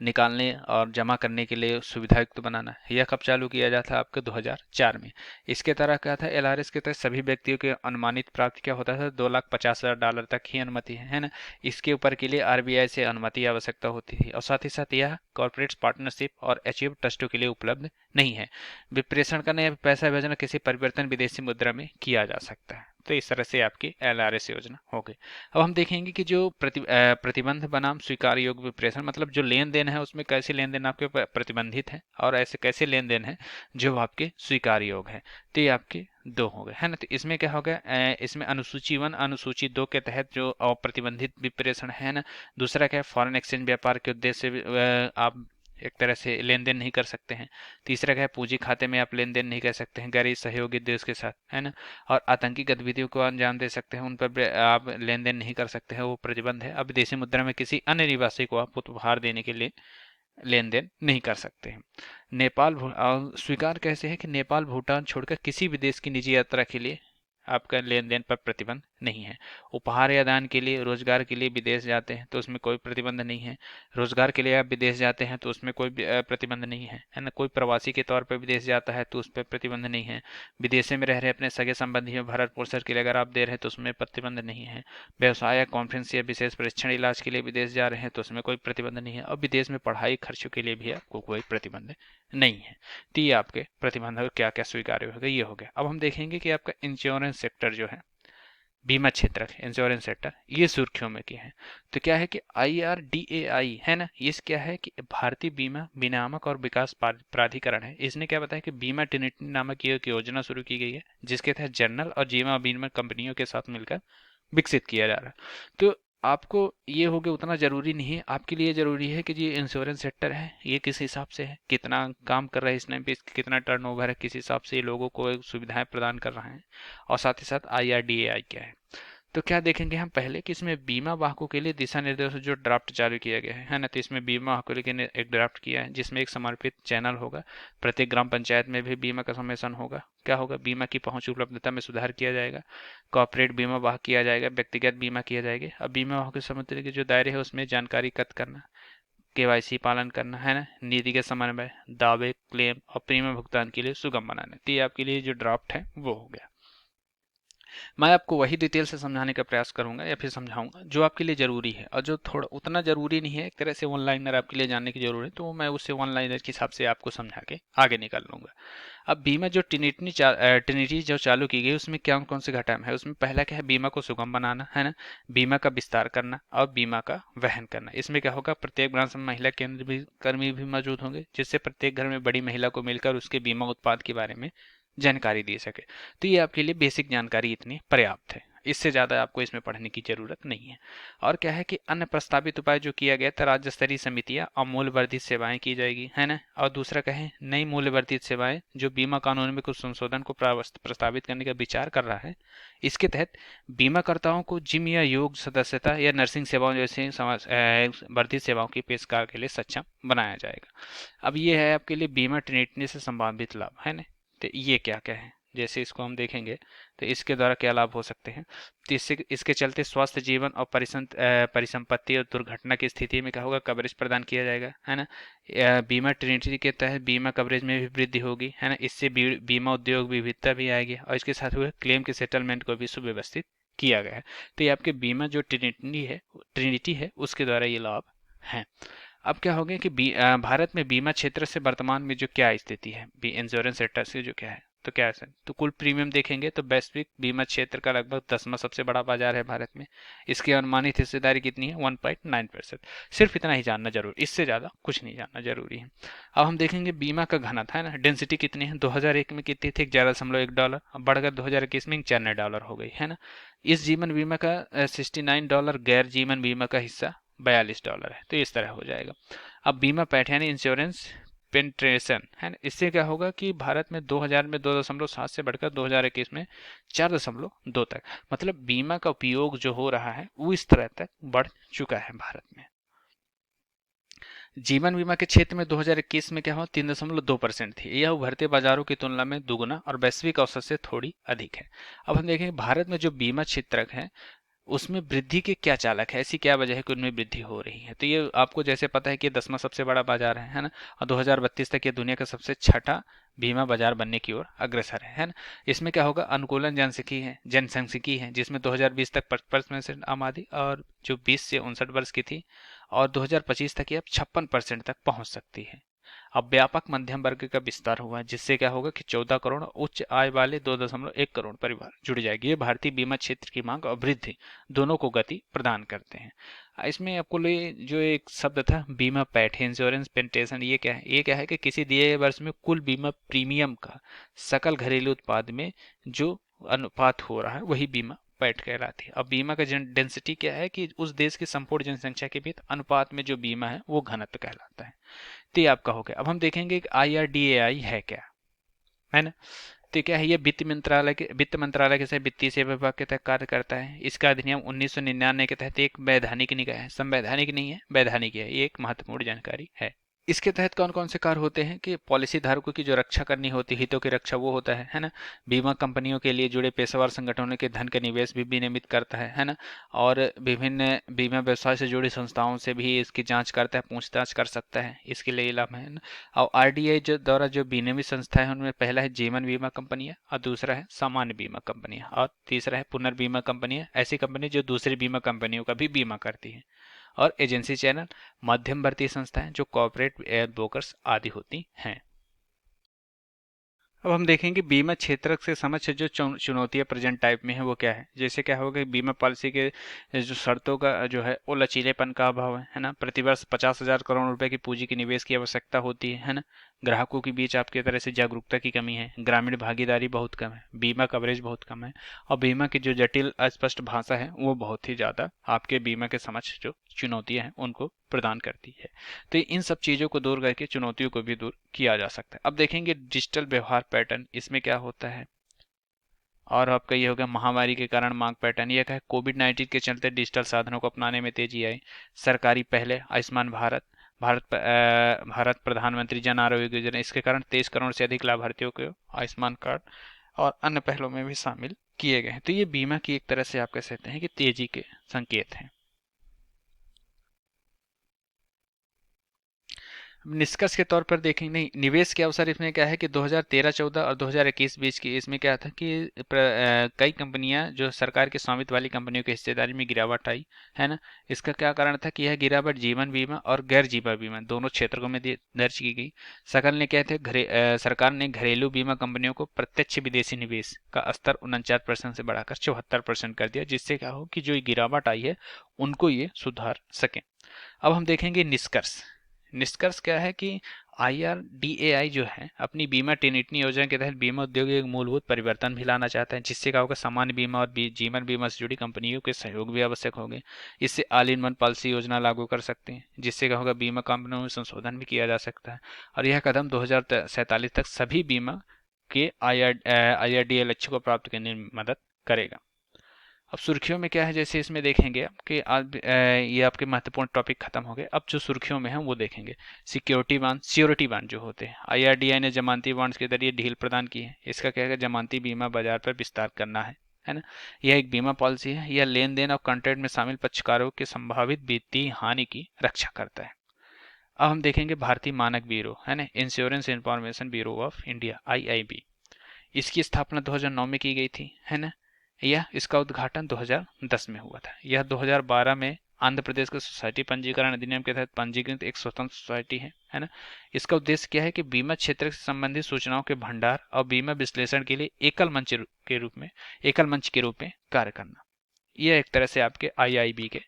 A: निकालने और जमा करने के लिए सुविधायुक्त बनाना। यह कब चालू किया जाता था, आपके 2004 में। इसके तरह क्या था, एलआरएस के तहत सभी व्यक्तियों के अनुमानित प्राप्ति क्या होता था, $2,50,000 तक ही अनुमति है ना। इसके ऊपर के लिए आरबीआई से अनुमति की आवश्यकता होती थी, और साथ ही साथ यह कॉर्पोरेट पार्टनरशिप और अचीव ट्रस्टों के लिए उपलब्ध नहीं है। विप्रेषण करना या पैसा भेजना किसी परिवर्तन विदेशी मुद्रा में किया जा सकता है। तो इस तरह से आपकी एलआरएस योजना हो गई। अब हम देखेंगे कि जो प्रतिबंध बनाम स्वीकार योग्य विप्रेषण, मतलब जो लेन देन है उसमें कैसे लेन देन आपके प्रतिबंधित है और ऐसे कैसे लेन देन है जो आपके स्वीकार योग्य है। तो ये आपके दो हो गए, है ना। तो इसमें क्या हो गया, इसमें अनुसूची 1 अनुसूची 2 के तहत जो अप्रतिबंधित विप्रेषण है ना। दूसरा क्या है, फॉरेन एक्सचेंज व्यापार के उद्देश्य से आप एक तरह से लेन देन नहीं कर सकते हैं। तीसरा क्या है, पूंजी खाते में आप लेन देन नहीं कर सकते हैं गैर सहयोगी देश के साथ, है ना। और आतंकी गतिविधियों को अंजाम दे सकते हैं, उन पर आप लेन देन नहीं कर सकते हैं, वो प्रतिबंध है। अब विदेशी मुद्रा में किसी अन्य निवासी को आप उपहार देने के लिए लेन देन नहीं कर सकते हैं। नेपाल स्वीकार कैसे है कि नेपाल भूटान छोड़कर किसी भी देश की निजी यात्रा के लिए आपका लेन देन पर प्रतिबंध नहीं है। उपहार या दान के लिए, रोजगार के लिए विदेश जाते हैं तो उसमें कोई प्रतिबंध नहीं है। रोजगार के लिए आप विदेश जाते हैं तो उसमें कोई प्रतिबंध नहीं है ना। कोई प्रवासी के तौर पर विदेश जाता है तो उस पर प्रतिबंध नहीं है। विदेश में रह रहे अपने सगे संबंधियों भरण पोषण के लिए अगर आप दे रहे हैं तो उसमें प्रतिबंध नहीं है। व्यवसाय या कॉन्फ्रेंस या विशेष परीक्षण इलाज के लिए विदेश जा रहे हैं तो उसमें कोई प्रतिबंध नहीं है। और विदेश में पढ़ाई खर्चों के लिए भी आपको कोई प्रतिबंध नहीं है। तो ये आपके प्रतिबंध क्या क्या स्वीकार्य हो गए, ये हो गया। अब हम देखेंगे कि आपका इंश्योरेंस सेक्टर जो है, बीमा क्षेत्र, इंश्योरेंस सेक्टर, ये सुर्खियों में क्या है। तो क्या है कि IRDAI है ना, ये क्या है कि भारतीय बीमा विनियामक और विकास प्राधिकरण है। इसने क्या बताया कि बीमा ट्रिनिटी नामक ये एक योजना शुरू की गई है, जिसके तहत जनरल और जीवन बीमा कंपनियों के साथ मिलकर विकसित किया जा रहा है। तो आपको ये हो गया उतना ज़रूरी नहीं है, आपके लिए ज़रूरी है कि ये इंश्योरेंस सेक्टर है ये किस हिसाब से है, कितना काम कर रहा है इस टाइम पे, इसका कितना टर्नओवर है, किस हिसाब से लोगों को सुविधाएं प्रदान कर रहा है, और साथ ही साथ IRDAI क्या है। तो क्या देखेंगे हम पहले कि इसमें बीमा वाहकों के लिए दिशा निर्देश जो ड्राफ्ट जारी किया गया है ना, तो इसमें बीमा वाहकों के लिए एक ड्राफ्ट किया है जिसमें एक समर्पित चैनल होगा। प्रत्येक ग्राम पंचायत में भी बीमा का सम्मेलन होगा। क्या होगा, बीमा की पहुंच उपलब्धता में सुधार किया जाएगा। कॉर्पोरेट बीमा वाहक किया जाएगा, व्यक्तिगत बीमा किया जाएगा। अब बीमा वाहक के समुद्र के जो दायरे है उसमें जानकारी एकत्र करना, केवाईसी पालन करना है ना, नीति के समन्वय, दावे, क्लेम और प्रीमियम भुगतान के लिए सुगम बनाना। तो ये आपके लिए जो ड्राफ्ट है वो हो गया। मैं आपको वही डिटेल से समझाने का प्रयास करूंगा या फिर समझाऊंगा जो आपके लिए जरूरी है, और जो थोड़ा उतना जरूरी नहीं है, एक तरह से वन लाइनर आपके लिए जानने की जरूरत है, तो मैं उससे वन लाइनर के हिसाब से आपको समझा के आगे निकल लूंगा। अब बीमा जो ट्रिनिटी जो चालू की गई उसमें क्या कौन से घटक है, उसमें पहला क्या है, बीमा को सुगम बनाना है ना, बीमा का विस्तार करना और बीमा का वहन करना। इसमें क्या होगा, प्रत्येक ब्रांच में महिला केंद्र भी कर्मी भी मौजूद होंगे, जिससे प्रत्येक घर में बड़ी महिला को मिलकर उसके बीमा उत्पाद के बारे में जानकारी दे सके। तो ये आपके लिए बेसिक जानकारी इतनी पर्याप्त है, इससे ज़्यादा आपको इसमें पढ़ने की जरूरत नहीं है। और क्या है कि अन्य प्रस्तावित उपाय जो किया गया था, राज्य स्तरीय समितियां और मूल्य वर्धित सेवाएं की जाएगी, है ना। और दूसरा कहें, नई मूल्य वर्धित सेवाएं जो बीमा कानून में कुछ संशोधन को प्रस्तावित करने का विचार कर रहा है। इसके तहत बीमाकर्ताओं को जिम या योग सदस्यता या नर्सिंग सेवाओं जैसे वर्धित सेवाओं की पेशकार के लिए सक्षम बनाया जाएगा। अब ये है आपके लिए बीमा ट्रिनिटी से संबंधित लाभ, है ना। तो ये क्या क्या है, जैसे इसको हम देखेंगे तो इसके द्वारा क्या लाभ हो सकते हैं। तो इसके चलते स्वास्थ्य, जीवन और परिसंपत्ति और दुर्घटना की स्थिति में क्या होगा, कवरेज प्रदान किया जाएगा, है ना। बीमा ट्रिनिटी के तहत बीमा कवरेज में भी वृद्धि होगी, है ना। इससे बीमा उद्योग विविधता भी आएगी और इसके साथ हुए क्लेम के सेटलमेंट को भी सुव्यवस्थित किया गया है। तो ये आपके बीमा जो ट्रिनिटी है उसके द्वारा ये लाभ है। अब क्या हो गया कि भारत में बीमा क्षेत्र से वर्तमान में जो क्या स्थिति है, इंश्योरेंस सेक्टर से जो क्या है, तो क्या है, तो कुल प्रीमियम देखेंगे तो वैश्विक बीमा क्षेत्र का लगभग 10वां सबसे बड़ा बाजार है भारत में। इसकी अनुमानित हिस्सेदारी कितनी है, 1.9%। सिर्फ इतना ही जानना जरूरी, इससे ज़्यादा कुछ नहीं जानना जरूरी है। अब हम देखेंगे बीमा का घनत्व, है ना, डेंसिटी कितनी है। 2001 में कितनी थी, $11.1। अब बढ़कर 2021 में $94 हो गई, है ना। इस जीवन बीमा का $69, गैर जीवन बीमा का हिस्सा $42 है। तो इस तरह हो जाएगा। अब बीमा पैठ यानी इंश्योरेंस पेंट्रेशन, है ना, इससे क्या होगा कि भारत में 2000 में 2.7 से बढ़कर 2021 में 4.2 तक, मतलब बीमा का उपयोग जो हो रहा है वो इस तरह तक बढ़ चुका है भारत में। जीवन बीमा के क्षेत्र में 2021 में क्या हुआ, 3.2% थी। यह उभरते बाजारों की तुलना में दुगुना और वैश्विक औसत से थोड़ी अधिक है। अब हम देखेंगे भारत में जो बीमा क्षेत्र है उसमें वृद्धि के क्या चालक है, ऐसी क्या वजह है कि उनमें वृद्धि हो रही है। तो ये आपको जैसे पता है कि 10वां सबसे बड़ा बाजार है ना, और 2032 तक ये दुनिया का सबसे छठा बीमा बाजार बनने की ओर अग्रसर है ना। इसमें क्या होगा, अनुकूलन जनसांख्यिकी है जिसमें 2020 तक 55% आबादी और जो 20 से 59 वर्ष की थी, और 2025 तक ये अब 56% तक पहुंच सकती है। अब व्यापक मध्यम वर्ग का विस्तार हुआ है जिससे क्या होगा कि 14 करोड़ उच्च आय वाले 2.1 करोड़ परिवार जुड़ जाएंगे। ये भारतीय बीमा क्षेत्र की मांग और वृद्धि दोनों को गति प्रदान करते हैं। इसमें आपको जो एक शब्द था बीमा पैठ, इंश्योरेंस पेंटेशन, ये क्या है, ये क्या है कि किसी दिए गए वर्ष में कुल बीमा प्रीमियम का सकल घरेलू उत्पाद में जो अनुपात हो रहा है वही बीमा पैठ कहलाती है। अब बीमा का डेंसिटी क्या है कि उस देश की संपूर्ण जनसंख्या के बीच अनुपात में जो बीमा है वो घनत्व कहलाता है। तो ये आपका हो गया। अब हम देखेंगे कि IRDAI है क्या, है ना। तो क्या है, ये वित्त मंत्रालय के साथ वित्तीय सेवा विभाग के तहत कार्य करता है। इसका अधिनियम 1999 के तहत एक वैधानिक निकाय है, संवैधानिक नहीं है, वैधानिक है। ये एक महत्वपूर्ण जानकारी है। इसके तहत कौन कौन से कार्य होते हैं कि पॉलिसी धारकों की जो रक्षा करनी होती है, हितों की रक्षा वो होता है ना। बीमा कंपनियों के लिए जुड़े पेशेवर संगठनों के धन का निवेश भी विनियमित करता है ना। और विभिन्न बीमा व्यवसाय से जुड़ी संस्थाओं से भी इसकी जांच करता है, पूछताछ कर सकता है, इसके लिए लाभ है ना। और RDI जो द्वारा जो विनियमित संस्था है उनमें पहला है जीवन बीमा कंपनियां, और दूसरा है सामान्य बीमा कंपनियां, और तीसरा है पुनर्बीमा कंपनियां, ऐसी कंपनी जो दूसरी बीमा कंपनियों का भी बीमा करती है। और एजेंसी चैनल, मध्यवर्ती संस्थाएं जो कॉर्पोरेट ब्रोकर्स आदि होती हैं। अब हम देखेंगे बीमा क्षेत्र से समझ से जो चुनौतियां प्रेजेंट टाइप में है वो क्या है। जैसे क्या होगा, बीमा पॉलिसी के जो शर्तों का जो है वो लचीलेपन का अभाव है ना। प्रतिवर्ष 50,000 करोड़ रुपए की पूंजी की निवेश की आवश्यकता होती है ना। ग्राहकों के बीच आपकी तरह से जागरूकता की कमी है। ग्रामीण भागीदारी बहुत कम है। बीमा कवरेज बहुत कम है। और बीमा की जो जटिल अस्पष्ट भाषा है वो बहुत ही ज़्यादा आपके बीमा के समझ जो चुनौतियां हैं उनको प्रदान करती है। तो इन सब चीज़ों को दूर करके चुनौतियों को भी दूर किया जा सकता है। अब देखेंगे डिजिटल व्यवहार पैटर्न, इसमें क्या होता है। और आपका ये हो गया महामारी के कारण मांग पैटर्न। यह है कोविड-19 के चलते डिजिटल साधनों को अपनाने में तेजी आई। सरकारी पहले आयुष्मान भारत, भारत प्रधानमंत्री जन आरोग्य योजना, इसके कारण 23 करोड़ से अधिक लाभार्थियों को आयुष्मान कार्ड और अन्य पहलों में भी शामिल किए गए हैं। तो ये बीमा की एक तरह से आप कह सकते हैं कि तेजी के संकेत हैं। निष्कर्ष के तौर पर देखें, नहीं, निवेश के अवसर इसमें क्या है कि 2013-14 और 2021 बीच की इसमें क्या था कि कई कंपनियां जो सरकार के स्वामित्व वाली कंपनियों की हिस्सेदारी में गिरावट आई है ना। इसका क्या कारण था कि यह गिरावट जीवन बीमा और गैर जीवन बीमा दोनों क्षेत्रों में दर्ज की गई। सरकार ने घरेलू बीमा कंपनियों को प्रत्यक्ष विदेशी निवेश का स्तर 49% से बढ़ाकर 74% कर दिया, जिससे क्या हो कि जो गिरावट आई है उनको ये सुधार सके। अब हम देखेंगे निष्कर्ष। निष्कर्ष क्या है कि IRDAI जो है अपनी बीमा टिनिटनी योजना के तहत बीमा उद्योग में एक मूलभूत परिवर्तन भी लाना चाहता है, जिससे क्या होगा सामान्य बीमा और जीवन बीमा से जुड़ी कंपनियों के सहयोग भी आवश्यक होंगे। इससे ऑल इन वन पॉलिसी योजना लागू कर सकते हैं, जिससे क्या होगा बीमा कंपनियों में संशोधन भी किया जा सकता है। और यह कदम 2047 तक सभी बीमा के IRDAI लक्ष्य को प्राप्त करने में मदद करेगा। अब सुर्खियों में क्या है, जैसे इसमें देखेंगे आपके ये आपके महत्वपूर्ण टॉपिक खत्म हो गए। अब जो सुर्खियों में है वो देखेंगे। श्योरिटी बांड जो होते हैं, IRDAI ने जमानती बॉन्ड्स के जरिए ढील प्रदान की है। इसका क्या है, जमानती बीमा बाजार पर विस्तार करना है ना। यह एक बीमा पॉलिसी है। यह लेन देन और कॉन्ट्रैक्ट में शामिल पक्षकारों के संभावित वित्तीय हानि की रक्षा करता है। अब हम देखेंगे भारतीय मानक ब्यूरो है ना, insurance information bureau of India, IIB। इसकी स्थापना 2009 में की गई थी है ना। यह इसका उद्घाटन 2010 में हुआ था। यह 2012 में आंध्र प्रदेश के सोसाइटी पंजीकरण अधिनियम के तहत पंजीकृत एक स्वतंत्र सोसाइटी है ना। इसका उद्देश्य क्या है कि बीमा क्षेत्र से संबंधित सूचनाओं के भंडार और बीमा विश्लेषण के लिए एकल मंच के रूप में कार्य करना। यह एक तरह से आपके IIB के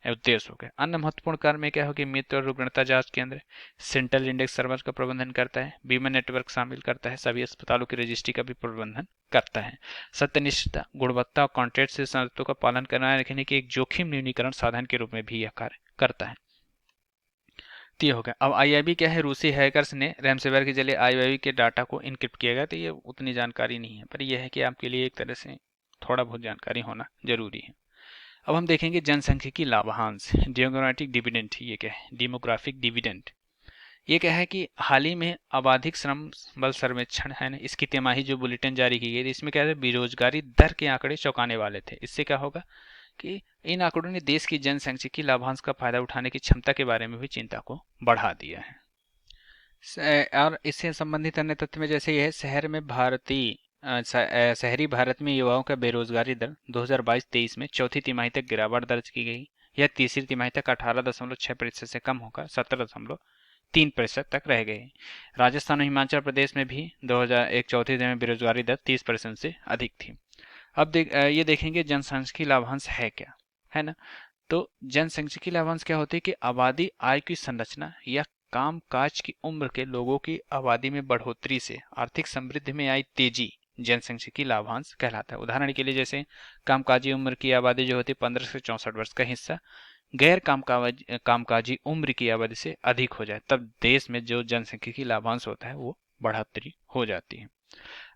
A: उद्देश्य हो गए। अन्य महत्वपूर्ण कार्य में क्या हो कि मृत्यु और रुग्णता जांच केंद्र, सेंट्रल इंडेक्स सर्वर का प्रबंधन करता है, बीमा नेटवर्क शामिल करता है, सभी अस्पतालों की रजिस्ट्री का भी प्रबंधन करता है। सत्यनिष्ठता, गुणवत्ता और कॉन्ट्रैक्ट से शर्तों का पालन करना रखने के एक जोखिम न्यूनीकरण साधन के रूप में भी यह कार्य करता है। तो ये हो गया। अब IIB क्या है, रूसी हैकर्स ने रैमसेवेयर के जरिए IIB के डाटा को इनक्रिप्ट किया गया। तो ये उतनी जानकारी नहीं है, पर यह है कि आपके लिए एक तरह से थोड़ा बहुत जानकारी होना जरूरी है। अब हम देखेंगे जनसांख्यिकी लाभांश, डेमोग्राफिक डिविडेंड। ये क्या है, डेमोग्राफिक डिविडेंड। ये क्या है कि हाल ही में आबादिक श्रम बल सर्वेक्षण है ना, इसकी तिमाही जो बुलेटिन जारी की गई थी, इसमें क्या है बेरोजगारी दर के आंकड़े चौंकाने वाले थे। इससे क्या होगा कि इन आंकड़ों ने देश की जनसांख्यिकी लाभांश का फायदा उठाने की क्षमता के बारे में भी चिंता को बढ़ा दिया है। और इससे संबंधित अन्य तथ्य में जैसे यह शहरी भारत में युवाओं का बेरोजगारी दर 2022-23 में चौथी तिमाही तक गिरावट दर्ज की गई। यह तीसरी तिमाही तक 18.6% से कम होकर 17.3% तक रह गए। राजस्थान और हिमाचल प्रदेश में भी 2001 चौथी तिमाही में बेरोजगारी दर 30% से अधिक थी। अब ये देखेंगे जनसांख्यिकी लाभांश है क्या, है ना। तो जनसांख्यिकी लाभांश क्या होती है कि आबादी आय की संरचना या काम काज की उम्र के लोगों की आबादी में बढ़ोतरी से आर्थिक समृद्धि में आई तेजी जनसांख्यिकी लाभांश कहलाता है। उदाहरण के लिए जैसे कामकाजी उम्र की आबादी जो होती है 15 से 64 वर्ष का हिस्सा गैर कामकाजी उम्र की आबादी से अधिक हो जाए, तब देश में जो जनसांख्यिकी लाभांश होता है वो बढ़ोतरी हो जाती है।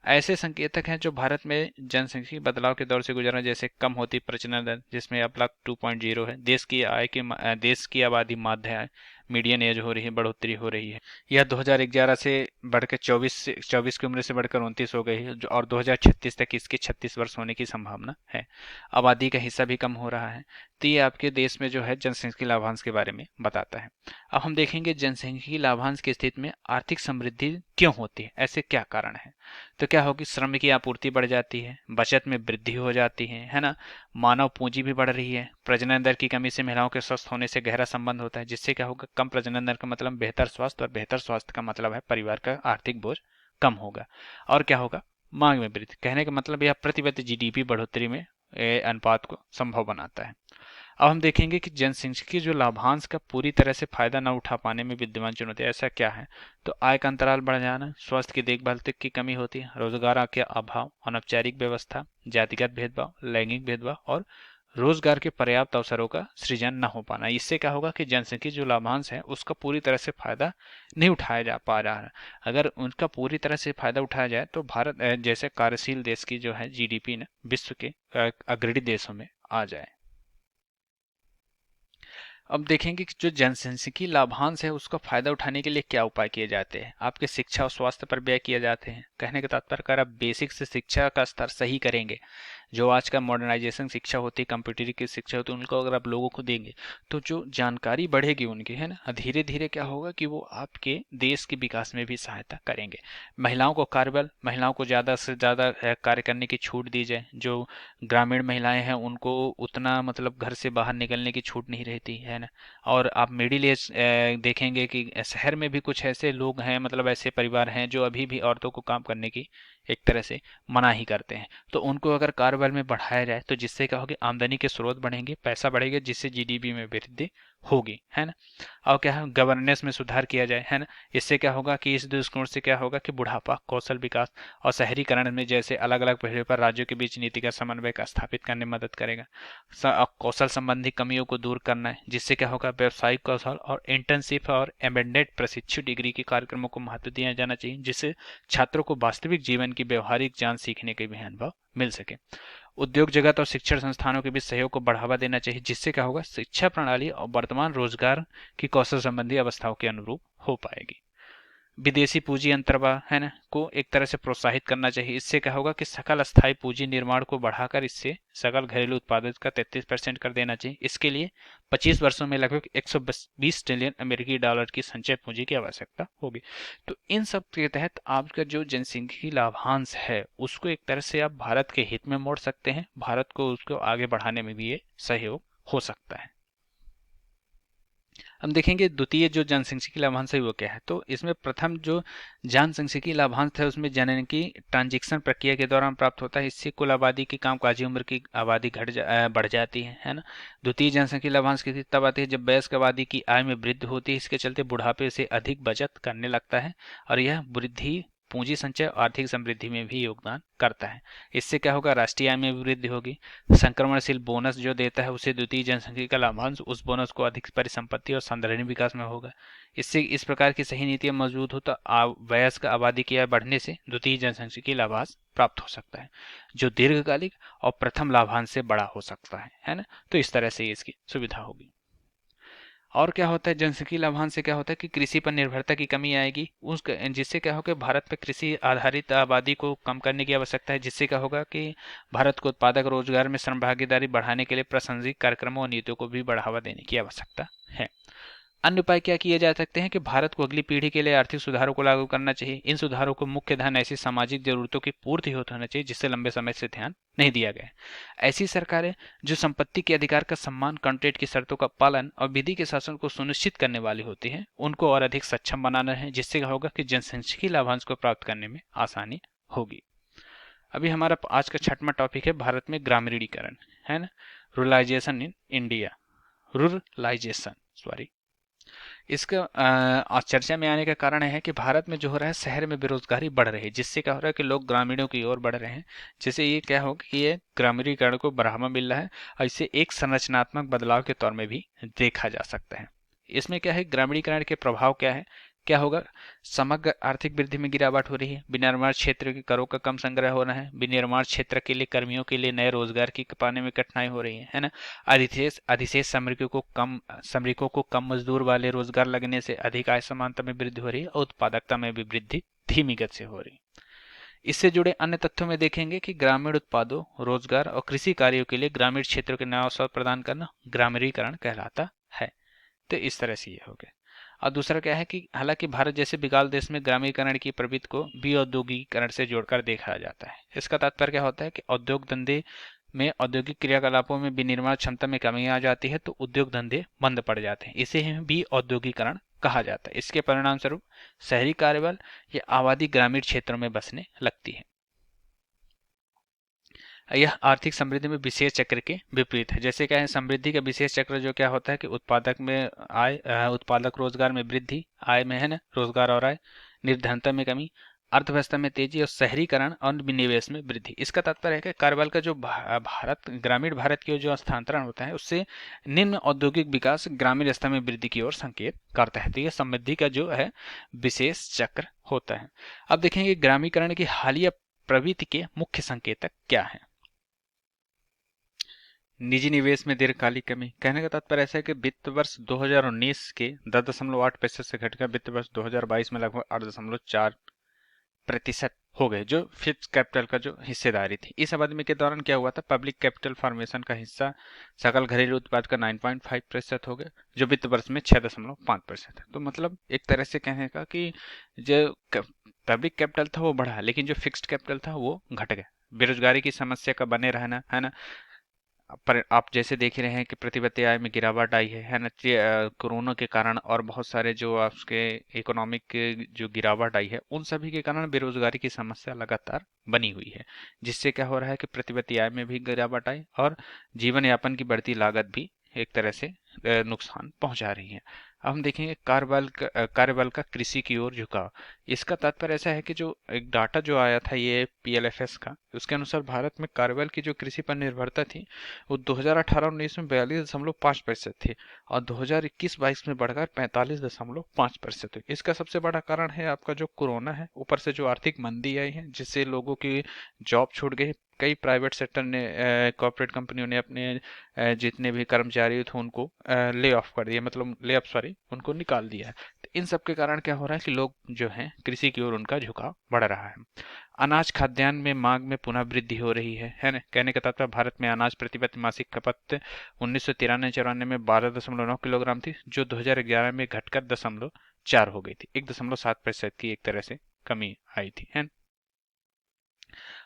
A: ऐसे संकेतक हैं जो भारत में जनसांख्यिकी बदलाव के दौर से गुजर रहे हैं, जैसे कम होती प्रजनन दर जिसमें अब तक 2.0 है, देश की आबादी माध्य आय मीडियन एज हो रही है, बढ़ोतरी हो रही है। यह 2011 से बढ़कर 24 की उम्र से बढ़कर 29 हो गई है, और 2036 तक इसके 36 वर्ष होने की संभावना है। आबादी का हिस्सा भी कम हो रहा है। तो ये आपके देश में जो है जनसांख्यिकी लाभांश के बारे में बताता है। अब हम देखेंगे जनसांख्यिकी लाभांश की स्थिति में आर्थिक समृद्धि क्यों होती है, ऐसे क्या कारण है। तो क्या होगी, श्रम की आपूर्ति बढ़ जाती है, बचत में वृद्धि हो जाती है ना। मानव पूंजी भी बढ़ रही है। प्रजनन दर की कमी से महिलाओं के स्वस्थ होने से गहरा संबंध होता है, जिससे क्या होगा कम प्रजनन दर का मतलब बेहतर स्वास्थ्य, और बेहतर स्वास्थ्य का मतलब है परिवार का आर्थिक बोझ कम होगा। और क्या होगा, मांग में वृद्धि, कहने का मतलब यह प्रति व्यक्ति GDP बढ़ोतरी में अनुपात को संभव बनाता है। अब हम देखेंगे कि जनसांख्यिकी जो लाभांश का पूरी तरह से फायदा न उठा पाने में विद्यमान चुनौती ऐसा क्या है। तो आय का अंतराल बढ़ जाना, स्वास्थ्य की देखभाल तक की कमी होती है, रोजगार के अभाव, अनौपचारिक व्यवस्था, जातिगत भेदभाव, लैंगिक भेदभाव और रोजगार के पर्याप्त अवसरों का सृजन न हो पाना। इससे क्या होगा कि जनसंख्या जो लाभांश है उसका पूरी तरह से फायदा नहीं उठाया जा पा रहा है। अगर उनका पूरी तरह से फायदा उठाया जाए तो भारत जैसे कार्यशील देश की जो है जीडीपी ने विश्व के अग्रणी देशों में आ जाए। अब देखेंगे कि जो जनसांख्यिकीय लाभांश है उसका फायदा उठाने के लिए क्या उपाय किए जाते हैं। आपके शिक्षा और स्वास्थ्य पर व्यय किए जाते हैं। कहने का तात्पर्य अगर आप बेसिक से शिक्षा का स्तर सही करेंगे, जो आज का मॉडर्नाइजेशन शिक्षा होती है, कंप्यूटर की शिक्षा होती है, उनको अगर आप लोगों को देंगे तो जो जानकारी बढ़ेगी उनकी, है ना, धीरे धीरे क्या होगा कि वो आपके देश के विकास में भी सहायता करेंगे। महिलाओं को कार्यबल, महिलाओं को ज़्यादा से ज़्यादा कार्य करने की छूट दी जाए। जो ग्रामीण महिलाएं हैं उनको उतना मतलब घर से बाहर निकलने की छूट नहीं रहती है ना। और आप मिडिल एज देखेंगे कि शहर में भी कुछ ऐसे लोग हैं, मतलब ऐसे परिवार हैं जो अभी भी औरतों को काम करने की एक तरह से मना ही करते हैं। तो उनको अगर कार्यबल में बढ़ाया जाए तो जिससे क्या होगी, आमदनी के स्रोत बढ़ेंगे, पैसा बढ़ेगा, जिससे जीडीपी में वृद्धि होगी, है ना। और क्या है, गवर्नेंस में सुधार किया जाए, है ना। इससे क्या होगा कि इस दृष्टिकोण से क्या होगा कि बुढ़ापा, कौशल विकास और शहरीकरण में जैसे अलग अलग पहलुओं पर राज्यों के बीच नीति का समन्वय का स्थापित करने में मदद करेगा। कौशल संबंधी कमियों को दूर करना है, जिससे क्या होगा, व्यावसायिक कौशल और इंटर्नशिप और एम्बेडेड प्रशिक्षु डिग्री के कार्यक्रमों को महत्व दिया जाना चाहिए, जिससे छात्रों को वास्तविक जीवन की व्यवहारिक ज्ञान सीखने के भी अनुभव मिल सके। उद्योग जगत और शिक्षण संस्थानों के बीच सहयोग को बढ़ावा देना चाहिए, जिससे क्या होगा, शिक्षा प्रणाली और वर्तमान रोजगार की कौशल संबंधी अवस्थाओं के अनुरूप हो पाएगी। विदेशी पूंजी अंतर्वाह, है ना, को एक तरह से प्रोत्साहित करना चाहिए। इससे क्या होगा कि सकल स्थायी पूंजी निर्माण को बढ़ाकर इससे सकल घरेलू उत्पादन का 33% कर देना चाहिए। इसके लिए 25 वर्षों में लगभग 120 ट्रिलियन अमेरिकी डॉलर की संचय पूंजी की आवश्यकता होगी। तो इन सब के तहत आपका जो जनसांख्यिकीय लाभांश है उसको एक तरह से आप भारत के हित में मोड़ सकते हैं। भारत को उसको आगे बढ़ाने में भी ये सहयोग हो सकता है। हम देखेंगे द्वितीय जो जनसांख्यिकीय लाभांश है वो क्या है। तो इसमें प्रथम जो जनसांख्यिकीय लाभांश है उसमें जनन ट्रांजेक्शन प्रक्रिया के दौरान प्राप्त होता है। इससे कुल आबादी की कामकाजी उम्र की आबादी बढ़ जाती है ना। द्वितीय जनसांख्यिकीय लाभांश की तब आती है जब वयस्क आबादी की आय में वृद्धि होती है। इसके चलते बुढ़ापे से अधिक बचत करने लगता है और यह वृद्धि पूंजी संचय और आर्थिक समृद्धि में भी योगदान करता है। इससे क्या होगा, राष्ट्रीय आय में भी वृद्धि होगी। संक्रमणशील बोनस जो देता है उसे द्वितीय जनसांख्यिकीय का लाभांश उस बोनस को अधिक परिसंपत्ति और संधारणीय विकास में होगा। इससे इस प्रकार की सही नीतियां मौजूद हो तो वयस्क आबादी की आय बढ़ने से द्वितीय जनसांख्यिकीय लाभांश प्राप्त हो सकता है, जो दीर्घकालिक और प्रथम लाभांश से बड़ा हो सकता है ना। तो इस तरह से इसकी सुविधा होगी। और क्या होता है, जनसांख्यिकीय लाभांश से क्या होता है कि कृषि पर निर्भरता की कमी आएगी, उस जिससे क्या होगा, भारत पर कृषि आधारित आबादी को कम करने की आवश्यकता है। जिससे क्या होगा कि भारत को उत्पादक रोजगार में श्रम भागीदारी बढ़ाने के लिए प्रासंगिक कार्यक्रमों और नीतियों को भी बढ़ावा देने की आवश्यकता है। अन्य उपाय क्या किए जा सकते हैं कि भारत को अगली पीढ़ी के लिए आर्थिक सुधारों को लागू करना चाहिए। इन सुधारों को मुख्य ध्यान ऐसी सामाजिक जरूरतों की पूर्ति होता होना चाहिए जिससे लंबे समय से ध्यान नहीं दिया गया। ऐसी सरकारें जो संपत्ति के अधिकार का सम्मान, कॉन्ट्रैक्ट की शर्तों का पालन और विधि के शासन को सुनिश्चित करने वाली होती हैं, उनको और अधिक सक्षम बनाना है, जिससे क्या होगा कि जनसांख्यिकीय लाभांश को प्राप्त करने में आसानी होगी। अभी हमारा आज का छठवां टॉपिक है भारत में ग्रामीणीकरण, है ना, ruralisation in India, ruralisation sorry. इसका चर्चा में आने का कारण है कि भारत में जो हो रहा है, शहर में बेरोजगारी बढ़ रही है, जिससे क्या हो रहा है कि लोग ग्रामीणों की ओर बढ़ रहे हैं। जिससे ये क्या होगा कि ये ग्रामीणीकरण को बढ़ावा मिल रहा है और इसे एक संरचनात्मक बदलाव के तौर में भी देखा जा सकता है। इसमें क्या है, ग्रामीणीकरण के प्रभाव क्या है, क्या होगा, समग्र आर्थिक वृद्धि में गिरावट हो रही है। विनिर्माण क्षेत्र के करों का कम संग्रह हो रहा है। विनिर्माण क्षेत्र के लिए कर्मियों के लिए नए रोजगार की पाने में कठिनाई हो रही है ना। अधिशेष अधिशेष श्रमिकों को कम मजदूर वाले रोजगार लगने से अधिक आय समानता में वृद्धि हो रही है और उत्पादकता में भी वृद्धि धीमी गति से हो रही है। इससे जुड़े अन्य तथ्यों में देखेंगे कि ग्रामीण उत्पादों, रोजगार और कृषि कार्यों के लिए ग्रामीण क्षेत्रों के नए अवसर प्रदान करना ग्रामीणीकरण कहलाता है। तो इस तरह से ये हो गया। और दूसरा क्या है कि हालांकि भारत जैसे विकास देश में ग्रामीणीकरण की प्रवृत्ति को विऔद्योगिकीकरण से जोड़कर देखा जाता है। इसका तात्पर्य क्या होता है कि उद्योग धंधे में औद्योगिक क्रियाकलापों में विनिर्माण क्षमता में कमी आ जाती है तो उद्योग धंधे बंद पड़ जाते हैं। इसे भी औद्योगिकरण कहा जाता है। इसके परिणाम स्वरूप शहरी कार्यबल या आबादी ग्रामीण क्षेत्रों में बसने लगती है। यह आर्थिक समृद्धि में विशेष चक्र के विपरीत है। जैसे क्या है, समृद्धि का विशेष चक्र जो क्या होता है कि उत्पादक में आय, उत्पादक रोजगार में वृद्धि, आय में, है ना, रोजगार और आय, निर्धनता में कमी, अर्थव्यवस्था में तेजी और शहरीकरण और विनिवेश में वृद्धि। इसका तात्पर्य है कि कार्यबल का जो भारत ग्रामीण भारत की जो स्थानांतरण होता है उससे निम्न औद्योगिक विकास ग्रामीण स्तर में वृद्धि की ओर संकेत करता है। तो ये समृद्धि का जो है विशेष चक्र होता है। अब देखेंगे ग्रामीकरण की हालिया प्रवृत्ति के मुख्य संकेतक क्या है। निजी निवेश में दीर्घकालिक कमी। कहने का तात्पर्य ऐसा है कि वित्त वर्ष 2019 के 10.8% से घटकर वित्त वर्ष 2022 में लगभग 8.4% हो गए, जो फिक्स कैपिटल का जो हिस्सेदारी थी। इस अवधि के दौरान क्या हुआ था, पब्लिक कैपिटल फॉर्मेशन का हिस्सा सकल घरेलू उत्पाद का 9.5% हो गया, जो वित्त वर्ष में 6.5% है। तो मतलब एक तरह से कहने का कि जो पब्लिक कैपिटल था वो बढ़ा, लेकिन जो फिक्स्ड कैपिटल था वो घट गया। बेरोजगारी की समस्या का बने रहना है ना, पर आप जैसे देख रहे हैं कि प्रतिबद्ध आय में गिरावट आई है ना, कोरोना के कारण और बहुत सारे जो आपके इकोनॉमिक जो गिरावट आई है उन सभी के कारण बेरोजगारी की समस्या लगातार बनी हुई है, जिससे क्या हो रहा है कि प्रतिबद्ध आय में भी गिरावट आई और जीवन यापन की बढ़ती लागत भी एक तरह से नुकसान पहुंचा रही है। अब हम देखेंगे कार्यबल का कृषि की ओर झुकाव। इसका तात्पर्य ऐसा है कि जो एक डाटा जो आया था ये पीएलएफएस का, उसके अनुसार भारत में कार्यबल की जो कृषि पर निर्भरता थी वो 2018-19 में 42.5% थी और 2021-22 में बढ़कर 45.5% हुई। इसका सबसे बड़ा कारण है आपका जो कोरोना है, ऊपर से जो आर्थिक मंदी आई है जिससे लोगों की जॉब छूट गई। कई प्राइवेट सेक्टर ने कॉर्पोरेट कंपनियों ने अपने जितने भी कर्मचारी थे उनको ले ऑफ कर दिया, मतलब ले ऑफ सॉरी उनको निकाल दिया है। तो इन सब के कारण क्या हो रहा है कि लोग जो हैं कृषि की ओर उनका झुकाव बढ़ रहा है। अनाज खाद्यान्न में मांग में पुनः वृद्धि हो रही है ना। कहने का तात्पर्य भारत में अनाज प्रतिबद्ध मासिक खपत 1993-94 में 12.9 किलोग्राम थी, जो 2011 में घटकर 0.4 हो गई थी। 1.7% की एक तरह से कमी आई थी, है ना।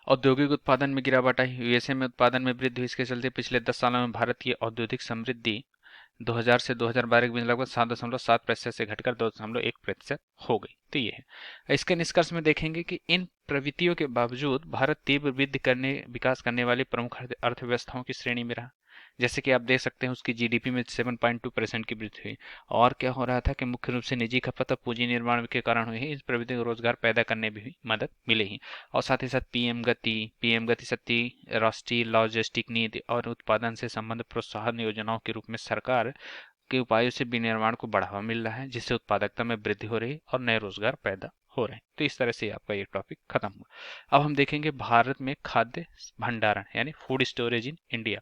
A: औद्योगिक उत्पादन में गिरावट आई, यूएसए में उत्पादन में वृद्धि हुई। इसके चलते पिछले 10 सालों में भारत की औद्योगिक समृद्धि 2000 से 2012 के बीच लगभग 7.7% से घटकर 2.1% हो गई। तो ये है। इसके निष्कर्ष में देखेंगे कि इन प्रवृत्तियों के बावजूद भारत तीव्र विकास करने वाली प्रमुख अर्थव्यवस्थाओं की श्रेणी में रहा। जैसे कि आप देख सकते हैं उसकी जीडीपी में 7.2% की वृद्धि हुई। और क्या हो रहा था कि मुख्य रूप से निजी खपत और पूंजी निर्माण के कारण हुई है। इस प्रवृत्ति को रोजगार पैदा करने में भी मदद मिले ही। और साथ ही साथ पीएम गति शक्ति, राष्ट्रीय लॉजिस्टिक नीति और उत्पादन से संबंधित प्रोत्साहन योजनाओं के रूप में सरकार के उपायों से विनिर्माण को बढ़ावा मिल रहा है, जिससे उत्पादकता में वृद्धि हो रही है और नए रोजगार पैदा हो रहे हैं। तो इस तरह से आपका ये टॉपिक खत्म हुआ। अब हम देखेंगे भारत में खाद्य भंडारण यानी फूड स्टोरेज इन इंडिया।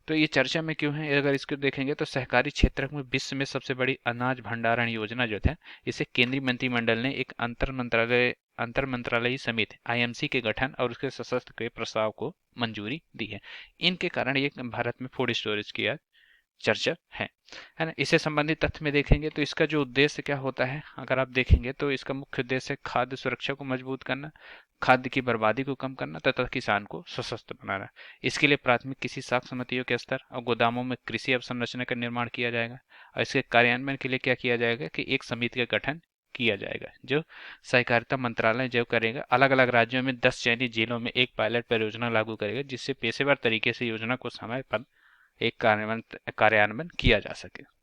A: तो ये चर्चा में क्यों है, अगर इसको देखेंगे तो सहकारी क्षेत्र में विश्व में सबसे बड़ी अनाज भंडारण योजना जो है, इसे केंद्रीय मंत्रिमंडल ने एक अंतर मंत्रालयी समिति आईएमसी के गठन और उसके सशस्त्र के प्रस्ताव को मंजूरी दी है। इनके कारण ये भारत में फूड स्टोरेज की चर्चा है ना। इससे संबंधित तथ्य में देखेंगे तो इसका जो उद्देश्य क्या होता है, अगर आप देखेंगे तो इसका मुख्य उद्देश्य है खाद्य सुरक्षा को मजबूत करना, खाद्य की बर्बादी को कम करना तथा किसान को सशक्त बनाना। इसके लिए प्राथमिक कृषि साख समितियों के स्तर और गोदामों में कृषि अवसंरचना का निर्माण किया जाएगा और इसके कार्यान्वयन के लिए क्या किया जाएगा कि एक समिति का गठन किया जाएगा जो सहकारिता मंत्रालय जो करेगा। अलग अलग राज्यों में 10 चयनित जिलों में एक पायलट परियोजना लागू करेगा, जिससे पेशेवर तरीके से योजना को समय पर एक कार्यान्वयन किया जा सके।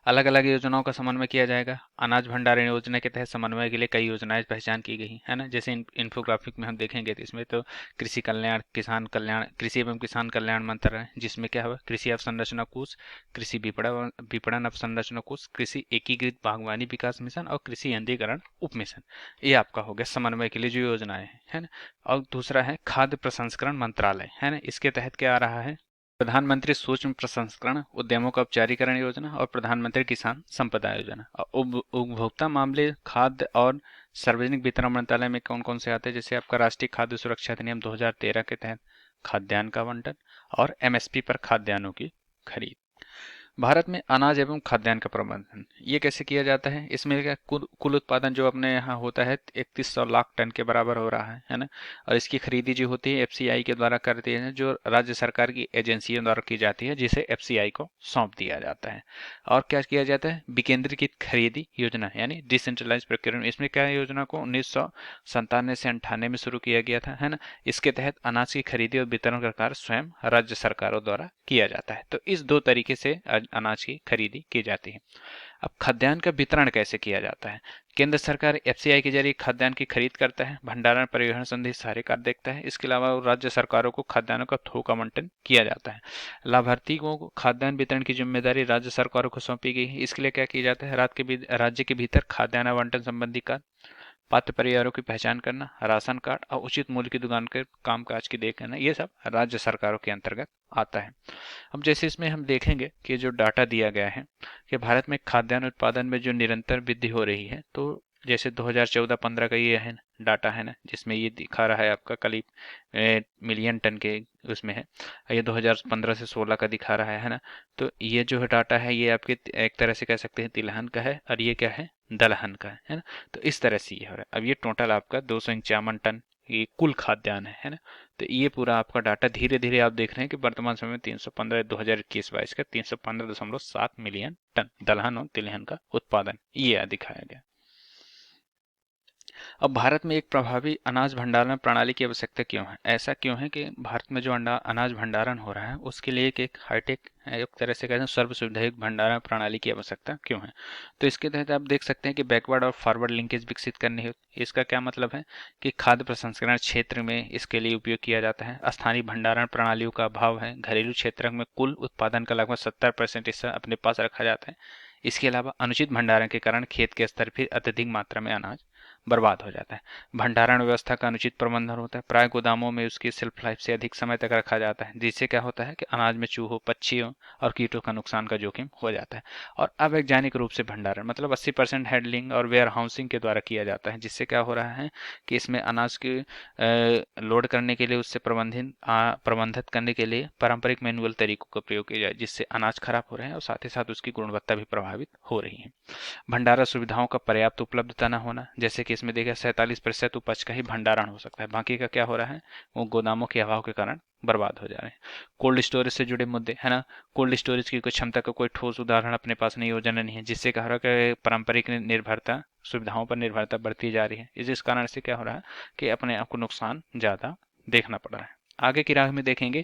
A: अलग अलग योजनाओं का समन्वय किया जाएगा। अनाज भंडारण योजना के तहत समन्वय के लिए कई योजनाएं पहचान की गई है ना। जैसे इन्फोग्राफिक में हम देखेंगे तो इसमें तो कृषि कल्याण, किसान कल्याण, कृषि एवं किसान कल्याण मंत्रालय, जिसमें क्या हुआ कृषि अवसंरचना कोष, कृषि विपणन अवसंरचना कोष, कृषि एकीकृत बागवानी विकास मिशन और कृषि यंत्रीकरण उप मिशन। ये आपका हो गया समन्वय के लिए जो योजनाएं है ना। और दूसरा है खाद्य प्रसंस्करण मंत्रालय है ना। इसके तहत क्या आ रहा है, प्रधानमंत्री सूक्ष्म प्रसंस्करण उद्यमों का औपचारीकरण योजना और प्रधानमंत्री किसान संपदा योजना। और उपभोक्ता मामले, खाद्य और सार्वजनिक वितरण मंत्रालय में कौन कौन से आते हैं, जैसे आपका राष्ट्रीय खाद्य सुरक्षा अधिनियम 2013 के तहत खाद्यान्न का आवंटन और एमएसपी पर खाद्यान्नों की खरीद। भारत में अनाज एवं खाद्यान्न का प्रबंधन ये कैसे किया जाता है, इसमें क्या कुल उत्पादन जो अपने यहाँ होता है 3100 लाख टन के बराबर हो रहा है ना। और इसकी खरीदी जो होती है एफसीआई के द्वारा करती है, जो राज्य सरकार की एजेंसियों द्वारा की जाती है, जिसे एफसीआई को सौंप दिया जाता है। और क्या किया जाता है, विकेंद्रीकृत खरीदी योजना यानी डिसेंट्रलाइज प्रोक्योरमेंट। इसमें क्या योजना को 1997 से 98 में शुरू किया गया था है ना। इसके तहत अनाज की खरीदी और वितरण का कार्य स्वयं राज्य सरकारों द्वारा किया जाता है। तो इस दो तरीके से अनाज की खरीदी की जाती है। अब खाद्यान्न का वितरण कैसे किया जाता है? केंद्र सरकार एफसीआई के जरिए खाद्यान्न की खरीद करता है, भंडारण परिवहन संबंधी सारे कार्य देखता है। इसके अलावा राज्य सरकारों को खाद्यान्नों का थोक आवंटन किया जाता है। लाभार्थी को खाद्यान्न वितरण की जिम्मेदारी राज्य सरकारों को सौंपी गई है। इसके लिए क्या किया जाता है? राज्य के भीतर खाद्यान्न आवंटन संबंधी कार्य, पात्र परिवारों की पहचान करना, राशन कार्ड और उचित मूल्य की दुकान के कामकाज की देख करना, ये सब राज्य सरकारों के अंतर्गत आता है। अब जैसे इसमें हम देखेंगे कि जो डाटा दिया गया है कि भारत में खाद्यान्न उत्पादन में जो निरंतर वृद्धि हो रही है, तो जैसे 2014-15 का ये है डाटा है ना, जिसमें ये दिखा रहा है आपका करीब मिलियन टन के उसमें है। ये 2015 से 16 का दिखा रहा है ना। तो ये जो है डाटा है, ये आपके एक तरह से कह सकते हैं तिलहन का है, और ये क्या है? दलहन का है ना। तो इस तरह से ये हो रहा है। अब ये टोटल आपका 251 टन ये कुल खाद्यान्न है ना। तो ये पूरा आपका डाटा धीरे धीरे आप देख रहे हैं कि वर्तमान समय में 315 2021-22 का 315.7 मिलियन टन दलहन और तिलहन का उत्पादन ये दिखाया गया। अब भारत में एक प्रभावी अनाज भंडारण प्रणाली की आवश्यकता क्यों है? ऐसा क्यों है कि भारत में जो अनाज भंडारण हो रहा है उसके लिए एक हाईटेक, एक तरह से कहते हैं सर्व सुविधायुक्त भंडारण प्रणाली की आवश्यकता क्यों है? तो इसके तहत आप देख सकते हैं कि बैकवर्ड और फॉरवर्ड लिंकेज विकसित करनी है। इसका क्या मतलब है कि खाद्य प्रसंस्करण क्षेत्र में इसके लिए उपयोग किया जाता है। स्थानीय भंडारण प्रणालियों का अभाव है। घरेलू क्षेत्र में कुल उत्पादन का लगभग 70% हिस्सा अपने पास रखा जाता है। इसके अलावा अनुचित भंडारण के कारण खेत के स्तर पर अत्यधिक मात्रा में अनाज बर्बाद हो जाता है। भंडारण व्यवस्था का अनुचित प्रबंधन होता है। प्राय गोदामों में उसकी शेल्फ लाइफ से अधिक समय तक रखा जाता है, जिससे क्या होता है कि अनाज में चूहों, पक्षियों और कीटों का नुकसान का जोखिम हो जाता है। और अवैज्ञानिक रूप से भंडारण मतलब 80% हैंडलिंग और वेयर हाउसिंग के द्वारा किया जाता है, जिससे क्या हो रहा है कि इसमें अनाज के लोड करने के लिए, उससे प्रबंधित करने के लिए पारंपरिक मैनुअल तरीकों का प्रयोग किया जाए, जिससे अनाज खराब हो रहे हैं और साथ ही साथ उसकी गुणवत्ता भी प्रभावित हो रही है। भंडारण सुविधाओं का पर्याप्त उपलब्धता न होना, जैसे कि इसमें देखा 47% उपज का ही भंडारण हो सकता है, बाकी का क्या हो रहा है वो गोदामों के अभाव के कारण बर्बाद हो जा रहे हैं। कोल्ड स्टोरेज से जुड़े मुद्दे है ना। कोल्ड स्टोरेज की कोई क्षमता का कोई ठोस उदाहरण अपने पास नहीं, योजना नहीं है, जिससे क्या हो रहा है कि पारंपरिक निर्भरता, सुविधाओं पर निर्भरता बढ़ती जा रही है। इस कारण से क्या हो रहा है कि अपने आप को नुकसान ज्यादा देखना पड़ रहा है। आगे की राह में देखेंगे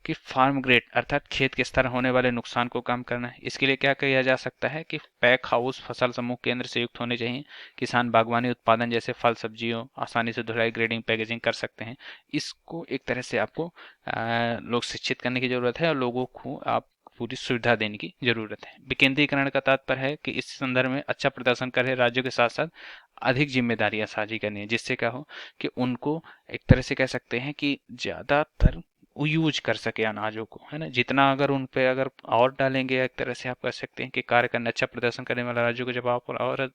A: कि फार्म ग्रेड अर्थात खेत के स्तर होने वाले नुकसान को कम करना है। इसके लिए क्या किया जा सकता है कि पैक हाउस फसल समूह केंद्र से युक्त होने चाहिए। किसान बागवानी उत्पादन जैसे फल सब्जियों आसानी से धुलाई, ग्रेडिंग, पैकेजिंग कर सकते हैं। इसको एक तरह से आपको लोग शिक्षित करने की जरूरत है और लोगों को आप पूरी सुविधा देने की जरूरत है। विकेंद्रीकरण का तात्पर्य है कि इस संदर्भ में अच्छा प्रदर्शन कर रहे राज्यों के साथ साथ अधिक जिम्मेदारियां साझी करनी है, जिससे क्या हो कि उनको एक तरह से कह सकते हैं कि ज्यादातर यूज कर सके अनाजों को, है ना। जितना अगर उन पे अगर और डालेंगे, एक तरह से आप कह सकते हैं कि कार्य करने, अच्छा प्रदर्शन करने वाले राज्यों को जब आप और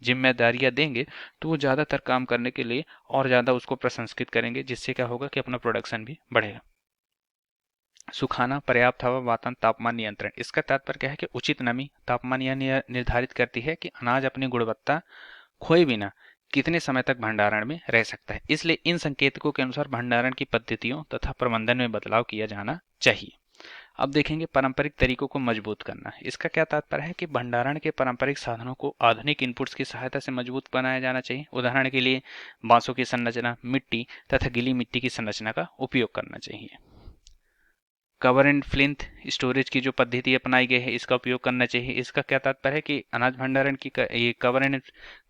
A: जिम्मेदारियां देंगे तो वो ज्यादातर काम करने के लिए और ज्यादा उसको प्रसंस्कृत करेंगे, जिससे क्या होगा कि अपना प्रोडक्शन भी बढ़ेगा। सुखाना, पर्याप्त हवा, वातावरण, तापमान नियंत्रण। इसका तात्पर्य क्या है कि उचित नमी, तापमान यह निर्धारित करती है कि अनाज अपनी गुणवत्ता खोए बिना कितने समय तक भंडारण में रह सकता है। इसलिए इन संकेतकों के अनुसार भंडारण की पद्धतियों तथा प्रबंधन में बदलाव किया जाना चाहिए। अब देखेंगे पारंपरिक तरीकों को मजबूत करना। इसका क्या तात्पर्य है कि भंडारण के पारंपरिक साधनों को आधुनिक इनपुट्स की सहायता से मजबूत बनाया जाना चाहिए। उदाहरण के लिए बांसों की संरचना, मिट्टी तथा गीली मिट्टी की संरचना का उपयोग करना चाहिए। कवर एंड फ्लिंथ स्टोरेज की जो पद्धति अपनाई गई है, इसका उपयोग करना चाहिए। इसका क्या तात्पर्य है कि अनाज भंडारण की ये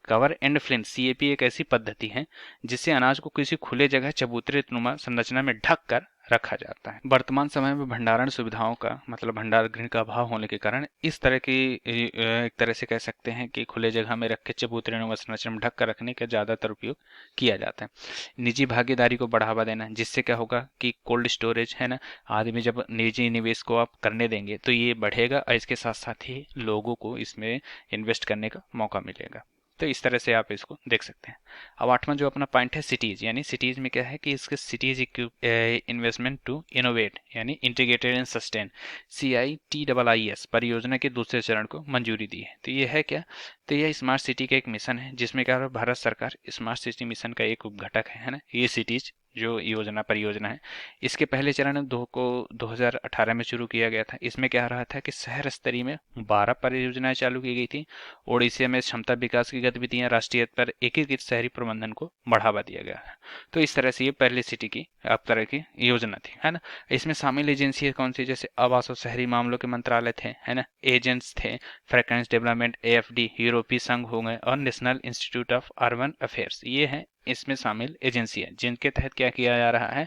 A: कवर एंड फ्लिंथ सीएपी एक ऐसी पद्धति है जिससे अनाज को किसी खुले जगह चबूतरे नुमा संरचना में ढक कर रखा जाता है। वर्तमान समय में भंडारण सुविधाओं का मतलब भंडार गृह का अभाव होने के कारण इस तरह की एक तरह से कह सकते हैं कि खुले जगह में रख के चबूतरे नुमा संरचना में ढक कर रखने का ज्यादातर उपयोग किया जाता है। निजी भागीदारी को बढ़ावा देना, जिससे क्या होगा कि कोल्ड स्टोरेज है ना, आदमी जब निजी निवेश को आप करने देंगे तो ये बढ़ेगा और इसके साथ साथ ही लोगों को इसमें इन्वेस्ट करने का मौका मिलेगा। तो इस तरह से आप इसको देख सकते हैं। अब 8वां जो अपना पॉइंट है सिटीज, यानी सिटीज में क्या है कि इसके सिटीज इन्वेस्टमेंट टू इनोवेट यानी इंटीग्रेटेड एंड सस्टेन CITIIS परियोजना के दूसरे चरण को मंजूरी दी है। तो ये है क्या, तो यह स्मार्ट सिटी का एक मिशन है जिसमें क्या हो रहा है, भारत सरकार स्मार्ट सिटी मिशन का एक उपघटक है ना। ये सिटीज जो योजना परियोजना है, इसके पहले चरण दो को 2018 में शुरू किया गया था। इसमें क्या रहा था कि शहर स्तरीय में 12 परियोजनाएं चालू की गई थी। ओडिशा में क्षमता विकास की गतिविधियां, राष्ट्रीय स्तर पर एकीकृत शहरी प्रबंधन को बढ़ावा दिया गया है। तो इस तरह से ये पहली सिटी की अब तरह की योजना थी, है ना। इसमें शामिल एजेंसी कौन सी, जैसे आवास और शहरी मामलों के मंत्रालय थे, है ना, एजेंट्स थे, फ्रेक्वेंस डेवलपमेंट, एएफडी, यूरोपीय संघ हो गए, और national institute of urban affairs, ये हैं इसमें शामिल एजेंसी है, जिनके तहत क्या किया जा रहा है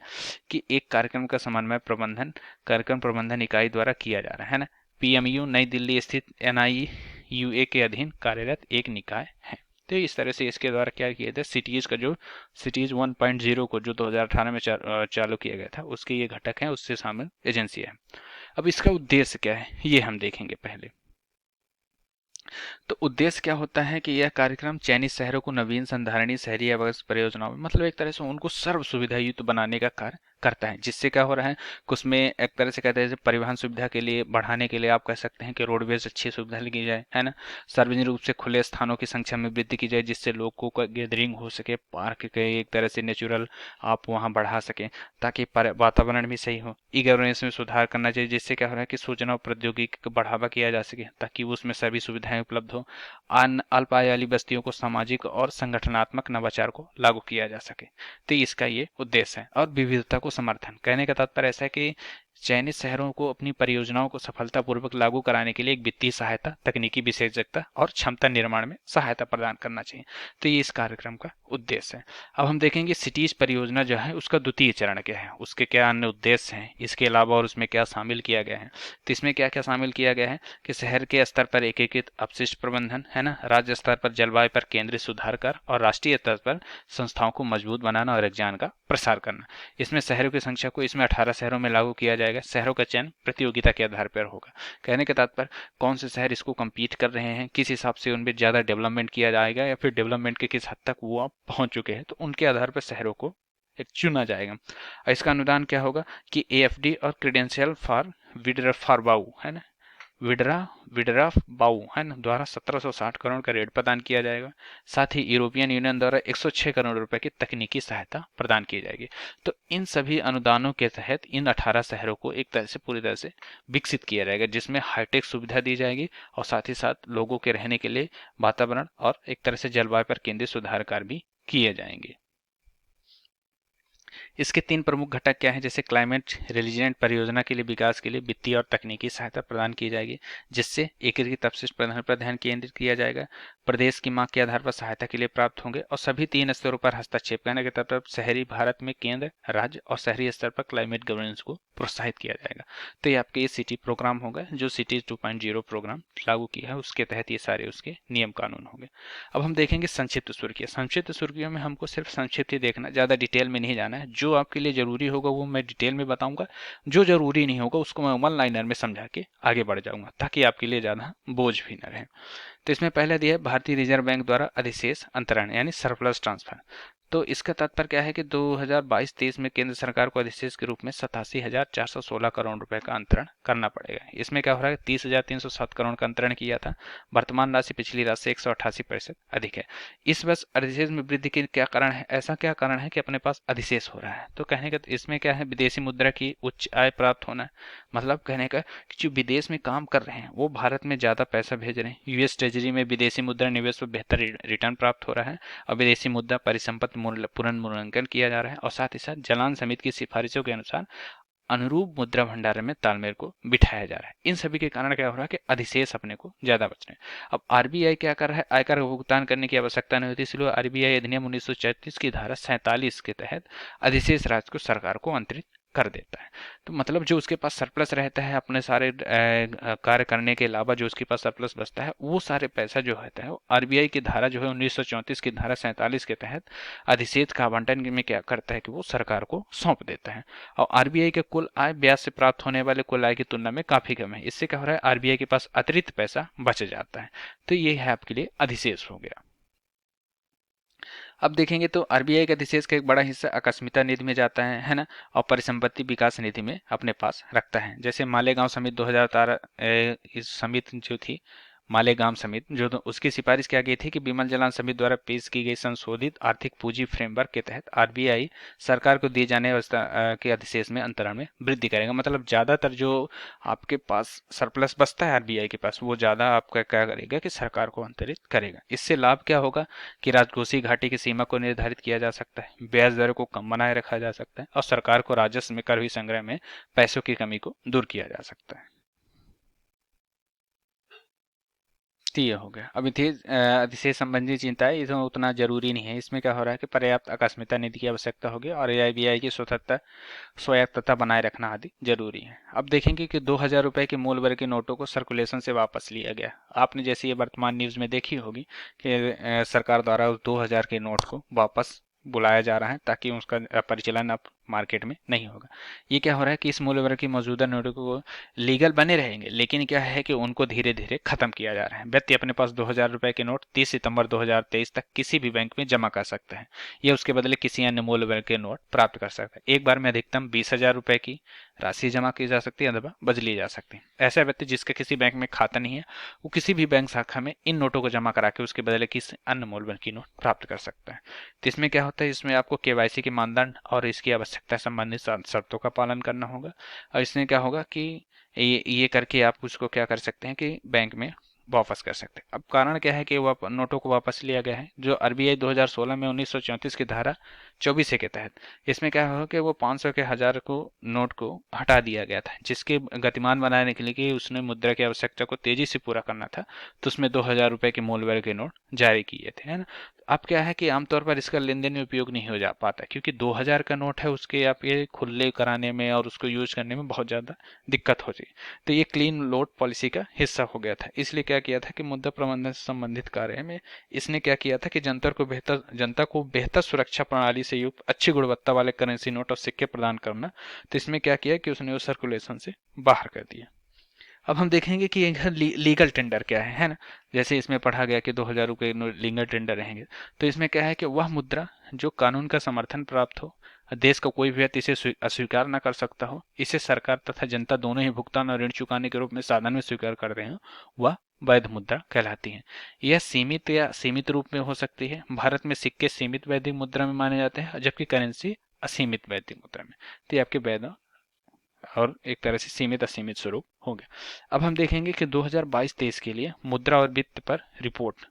A: कि एक कार्यक्रम का समन्वय प्रबंधन कार्यक्रम प्रबंधन इकाई द्वारा किया जा रहा है ना। पीएमयू नई दिल्ली स्थित एनआईयूए के अधीन कार्यरत एक निकाय है। तो इस तरह से इसके द्वारा क्या किया था, सिटीज का जो सिटीज 1.0 को जो 2018 में चालू किया गया था, उसके ये घटक हैं, उससे शामिल एजेंसी है। अब इसका उद्देश्य क्या है ये हम देखेंगे पहले। तो उद्देश्य क्या होता है कि यह कार्यक्रम चयनित शहरों को नवीन संधारणीय शहरी आवास परियोजनाओं में, मतलब एक तरह से उनको सर्व सुविधा युक्त बनाने का कार्य करता है। जिससे क्या हो रहा है कि उसमें एक तरह से कहते हैं परिवहन सुविधा के लिए बढ़ाने के लिए आप कह सकते हैं कि रोडवेज अच्छी सुविधा की जाए, है ना। सार्वजनिक रूप से खुले स्थानों की संख्या में वृद्धि की जाए, जिससे लोगों का गैदरिंग हो सके, पार्क के एक तरह से नेचुरल आप वहाँ बढ़ा सकें, ताकि वातावरण भी सही हो। ई गवर्नेंस में सुधार करना चाहिए, जिससे क्या हो रहा है कि सूचना और प्रौद्योगिकी को बढ़ावा किया जा सके, ताकि उसमें सभी सुविधाएं उपलब्ध हो। अल्प आय वाली बस्तियों को सामाजिक और संगठनात्मक नवाचार को लागू किया जा सके। तो इसका ये उद्देश्य है। और विविधता को समर्थन, कहने का तात्पर्य ऐसा है कि चयनित शहरों को अपनी परियोजनाओं को सफलतापूर्वक लागू कराने के लिए एक वित्तीय सहायता, तकनीकी विशेषज्ञता और क्षमता निर्माण में सहायता प्रदान करना चाहिए। तो ये इस कार्यक्रम का उद्देश्य है। अब हम देखेंगे सिटीज परियोजना जो है उसका द्वितीय चरण क्या है, उसके क्या अन्य उद्देश्य हैं, इसके अलावा और उसमें क्या शामिल किया गया है। तो इसमें क्या क्या शामिल किया गया है कि शहर के स्तर पर एकीकृत अपशिष्ट प्रबंधन, है ना, राज्य स्तर पर जलवायु पर केंद्रित सुधार कर, और राष्ट्रीय स्तर पर संस्थाओं को मजबूत बनाना और एक ज्ञान का प्रसार करना। इसमें शहरों की संख्या को इसमें 18 शहरों में लागू किया जाएगा। शहरों का चयन प्रतियोगिता के आधार पर होगा। कहने का तात्पर्य कौन से शहर इसको कम्पीट कर रहे हैं, किस हिसाब से उनमें ज़्यादा डेवलपमेंट किया जाएगा, या फिर डेवलपमेंट के किस हद तक वो आप पहुंच चुके हैं, तो उनके आधार पर शहरों को एक चुना जाएगा। और इसका अनुदान क्या होगा कि एएफडी और क्रेडेंशियल फॉर विड्रा फॉरबाऊ, है ना, विडरा विडरा बाऊ, है ना, द्वारा 1760 करोड़ का ऋण प्रदान किया जाएगा। साथ ही यूरोपियन यूनियन द्वारा 106 करोड़ रुपए की तकनीकी सहायता प्रदान की जाएगी। तो इन सभी अनुदानों के तहत इन 18 शहरों को एक तरह से पूरी तरह से विकसित किया जाएगा, जिसमें हाईटेक सुविधा दी जाएगी, और साथ ही साथ लोगों के रहने के लिए वातावरण और एक तरह से जलवायु पर केंद्रित सुधार कार्य भी किए जाएंगे। इसके 3 प्रमुख घटक क्या हैं, जैसे क्लाइमेट रेजिलिएंट परियोजना के लिए विकास के लिए वित्तीय और तकनीकी सहायता प्रदान की जाएगी, जिससे एकीकृत अपशिष्ट प्रबंधन पर ध्यान केंद्रित किया जाएगा। प्रदेश की मांग के आधार पर सहायता के लिए प्राप्त होंगे, और सभी 3 स्तरों पर हस्तक्षेप करने के तौर पर शहरी भारत में केंद्र, राज्य और शहरी स्तर पर क्लाइमेट गवर्नेंस को प्रोत्साहित किया जाएगा। तो ये आपके ये सिटी प्रोग्राम होगा जो सिटीज 2.0 प्रोग्राम लागू किया है, उसके तहत ये सारे उसके नियम कानून होंगे। अब हम देखेंगे संक्षिप्त सुर्खियां। संक्षिप्त सुर्खियों में हमको सिर्फ संक्षिप्त ही देखना, ज़्यादा डिटेल में नहीं जाना है। जो आपके लिए जरूरी होगा वो मैं डिटेल में बताऊंगा, जो जरूरी नहीं होगा उसको मैं वन लाइनर में समझा के आगे बढ़ जाऊंगा, ताकि आपके लिए ज़्यादा बोझ भी न रहे। तो इसमें पहले दिया है भारतीय रिजर्व बैंक द्वारा अधिशेष अंतरण यानी सरप्लस ट्रांसफर। तो इसका तात्पर्य क्या है कि 2022-23 में केंद्र सरकार को अधिशेष के रूप में 87,416 करोड़ रुपए का अंतरण करना पड़ेगा। इसमें क्या हो रहा है, 30,307 करोड़ का अंतरण किया था। वर्तमान राशि पिछली राशि से 188% अधिक है। इस वर्ष अधिशेष में वृद्धि के क्या कारण है, ऐसा क्या कारण है कि अपने पास अधिशेष हो रहा है। तो कहने का इसमें क्या है, विदेशी मुद्रा की उच्च आय प्राप्त होना है। मतलब कहने का कि जो विदेश में काम कर रहे हैं वो भारत में ज़्यादा पैसा भेज रहे हैं। यूएस ट्रेजरी में विदेशी मुद्रा निवेश पर बेहतर रिटर्न प्राप्त हो रहा है, और विदेशी मुद्रा परिसंपत्ति पुनर्मूल्यांकन किया जा रहा है, और साथ ही साथ जलान समिति की सिफारिशों के अनुसार अनुरूप मुद्रा भंडार में तालमेल को बिठाया जा रहा है। इन सभी के कारण क्या हो रहा है कि अधिशेष अपने को ज्यादा बच रहे हैं। अब आरबीआई क्या कर रहा है, आयकर का भुगतान करने की आवश्यकता नहीं होती, इसलिए आरबीआई अधिनियम 1934 की धारा 47 के तहत अधिशेष राशि को सरकार को अंतरित कर देता है। तो मतलब जो उसके पास सरप्लस रहता है अपने सारे कार्य करने के अलावा, जो उसके पास सरप्लस बचता है, वो सारे पैसा जो होता है वो आरबीआई की धारा जो है 1934 की धारा 47 के तहत अधिशेष का आवंटन में क्या करता है कि वो सरकार को सौंप देता है। और आरबीआई के कुल आय ब्याज से प्राप्त होने वाले कुल आय की तुलना में काफी कम है। इससे क्या हो रहा है, आरबीआई के पास अतिरिक्त पैसा बच जाता है। तो ये है आपके लिए अधिशेष हो गया। अब देखेंगे तो आरबीआई का अधिशेष का एक बड़ा हिस्सा आकस्मिकता निधि में जाता है ना, और परिसंपत्ति विकास निधि में अपने पास रखता है। जैसे मालेगांव समिति 2013 इस समिति जो थी मालेगाम समिति, जो उसकी सिफारिश क्या गई थी कि बिमल जलान समिति द्वारा पेश की गई संशोधित आर्थिक पूंजी फ्रेमवर्क के तहत आरबीआई सरकार को दिए जाने के अधिशेष में अंतरण में वृद्धि करेगा। मतलब ज्यादातर जो आपके पास सरप्लस बचता है आरबीआई के पास, वो ज्यादा आपका क्या करेगा कि सरकार को अंतरित करेगा। इससे लाभ क्या होगा कि राजकोषीय घाटे की सीमा को निर्धारित किया जा सकता है, ब्याज दरों को कम बनाए रखा जा सकता है और सरकार को राजस्व में कर हुई संग्रह में पैसों की कमी को दूर किया जा सकता है। तो ये हो गया। अब अधिशेष संबंधी चिंता है, इसमें उतना जरूरी नहीं है। इसमें क्या हो रहा है कि पर्याप्त आकस्मिकता नीति की आवश्यकता होगी और आरबीआई की स्वतंत्रता स्वायत्तता बनाए रखना आदि जरूरी है। अब देखेंगे कि 2000 रुपए के मूल वर्ग के नोटों को सर्कुलेशन से वापस लिया गया। आपने जैसे ये वर्तमान न्यूज में देखी होगी कि सरकार द्वारा उस 2000 के नोट को वापस बुलाया जा रहा है ताकि उसका परिचालन अब मार्केट में नहीं होगा। ये क्या हो रहा है कि इस मूल्य वर्ग की मौजूदा नोटों को लीगल बने रहेंगे, लेकिन क्या है कि उनको धीरे धीरे खत्म किया जा रहा है। व्यक्ति अपने पास 2000 रुपए के नोट 30 सितंबर 2023 तक किसी भी बैंक में जमा कर सकता है या उसके बदले किसी अन्य मूल्य वर्ग के नोट प्राप्त कर सकता है। एक बार में अधिकतम 20,000 रुपए की राशि जमा की जा सकती है अथवा बदली जा सकती है। ऐसा व्यक्ति जिसका किसी बैंक में खाता नहीं है, वो किसी भी बैंक शाखा में इन नोटों को जमा करा के उसके बदले किसी अन्य मूल्य वर्ग की नोट प्राप्त कर सकता है। तो इसमें क्या होता है, इसमें आपको केवाईसी के मानदंड और इसकी आवश्यकता संबंधित शर्तों का पालन करना होगा। और इसमें क्या होगा कि ये करके आप उसको क्या कर सकते हैं कि बैंक में वापस कर सकते हैं। अब कारण क्या है कि नोटों को वापस लिया गया है, जो आरबीआई 2016 में 1934 की धारा 24 के तहत। इसमें क्या होगा कि वो 500 के 1000 को नोट को हटा दिया गया था, जिसके गतिमान बनाने के लिए कि उसने मुद्रा की आवश्यकता को तेजी से पूरा करना था, तो उसमें 2000 रुपए के मूल्य वर्ग के नोट जारी किए थे, है ना। अब क्या है कि आमतौर पर इसका लेन देन में उपयोग नहीं हो जा पाता, क्योंकि 2000 का नोट है, उसके आप ये खुले कराने में और उसको यूज करने में बहुत ज़्यादा दिक्कत हो जाए। तो ये क्लीन नोट पॉलिसी का हिस्सा हो गया था। इसलिए क्या किया था कि मुद्रा प्रबंधन से संबंधित कार्य में इसने क्या किया था कि जनता को बेहतर सुरक्षा प्रणाली से युक्त अच्छी गुणवत्ता वाले करेंसी नोट और सिक्के प्रदान करना। तो इसमें क्या किया कि उसने उस सर्कुलेशन से बाहर कर दिया। अब हम देखेंगे कि लीगल टेंडर क्या है ना। जैसे इसमें पढ़ा गया कि 2000 रुपये लीगल टेंडर रहेंगे। तो इसमें क्या है कि वह मुद्रा जो कानून का समर्थन प्राप्त हो, देश का कोई भी व्यक्ति इसे अस्वीकार न कर सकता हो, इसे सरकार तथा जनता दोनों ही भुगतान और ऋण चुकाने के रूप में साधन में स्वीकार करते हैं, वह वैध मुद्रा कहलाती है। यह सीमित या सीमित रूप में हो सकती है। भारत में सिक्के सीमित वैधिक मुद्रा में माने जाते हैं, जबकि करेंसी असीमित वैधिक मुद्रा में। तो ये आपके वैध और एक तरह से सीमित असीमित स्वरूप हो गया। अब हम देखेंगे कि 2022-23 के लिए मुद्रा और वित्त पर रिपोर्ट।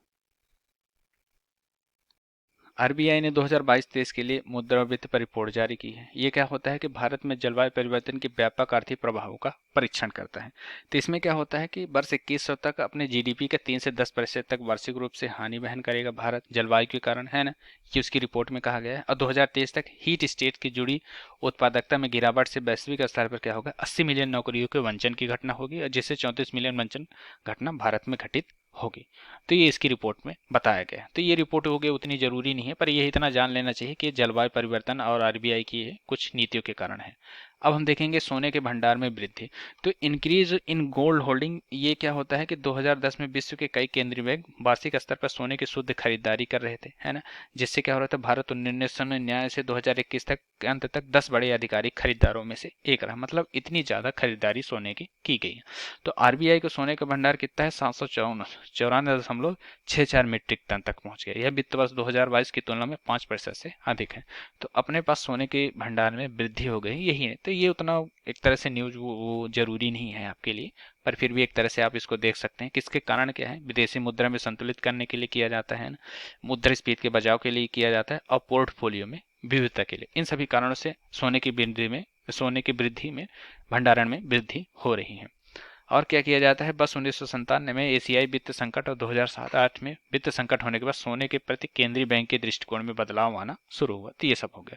A: आरबीआई ने 2022-23 के लिए मुद्रा और वित्त पर रिपोर्ट जारी की है। ये क्या होता है कि भारत में जलवायु परिवर्तन के व्यापक आर्थिक प्रभावों का परीक्षण करता है। तो इसमें क्या होता है कि वर्ष 2100 तक अपने जीडीपी का 3 से 10% तक वार्षिक रूप से हानि वहन करेगा भारत, जलवायु के कारण, है ना। ये उसकी रिपोर्ट में कहा गया है। और 2023 तक हीट स्टेट की जुड़ी उत्पादकता में गिरावट से वैश्विक स्तर पर क्या होगा, 80 मिलियन नौकरियों के वंचन की घटना होगी, और जिससे 34 मिलियन वंचन घटना भारत में घटित होगी। तो ये इसकी रिपोर्ट में बताया गया है। तो ये रिपोर्ट हो गई, उतनी जरूरी नहीं है, पर ये इतना जान लेना चाहिए कि जलवायु परिवर्तन और आरबीआई की कुछ नीतियों के कारण है। अब हम देखेंगे सोने के भंडार में वृद्धि। तो इंक्रीज इन गोल्ड होल्डिंग, ये क्या होता है कि 2010 में विश्व के कई केंद्रीय बैंक वार्षिक स्तर पर सोने की शुद्ध खरीदारी कर रहे थे, है ना। जिससे क्या हो रहा था, भारत 1999 से 2021 तक के अंत तक 10 बड़े आधिकारिक खरीदारों में से एक रहा। मतलब इतनी ज्यादा खरीदारी सोने की गई है। तो आरबीआई को सोने का भंडार कितना है, 794.64 मीट्रिक टन तक पहुंच गया। यह वित्त वर्ष 2022 की तुलना में 5% से अधिक है। तो अपने पास सोने के भंडार में वृद्धि हो गई, यही है। तो ये उतना एक तरह से न्यूज वो जरूरी नहीं है आपके लिए, पर फिर भी एक तरह से आप इसको देख सकते हैं। किसके कारण क्या है, विदेशी मुद्रा में संतुलित करने के लिए किया जाता है, मुद्रास्फीति के बचाव के लिए किया जाता है, और पोर्टफोलियो में विविधता के लिए। इन सभी कारणों से सोने की वृद्धि में भंडारण में वृद्धि हो रही है। और क्या किया जाता है, बस 1997 में एशियाई वित्त संकट और 2007-8 में वित्त संकट होने के बाद सोने के प्रति केंद्रीय बैंक के दृष्टिकोण में बदलाव आना शुरू हुआ। तो ये सब हो गया।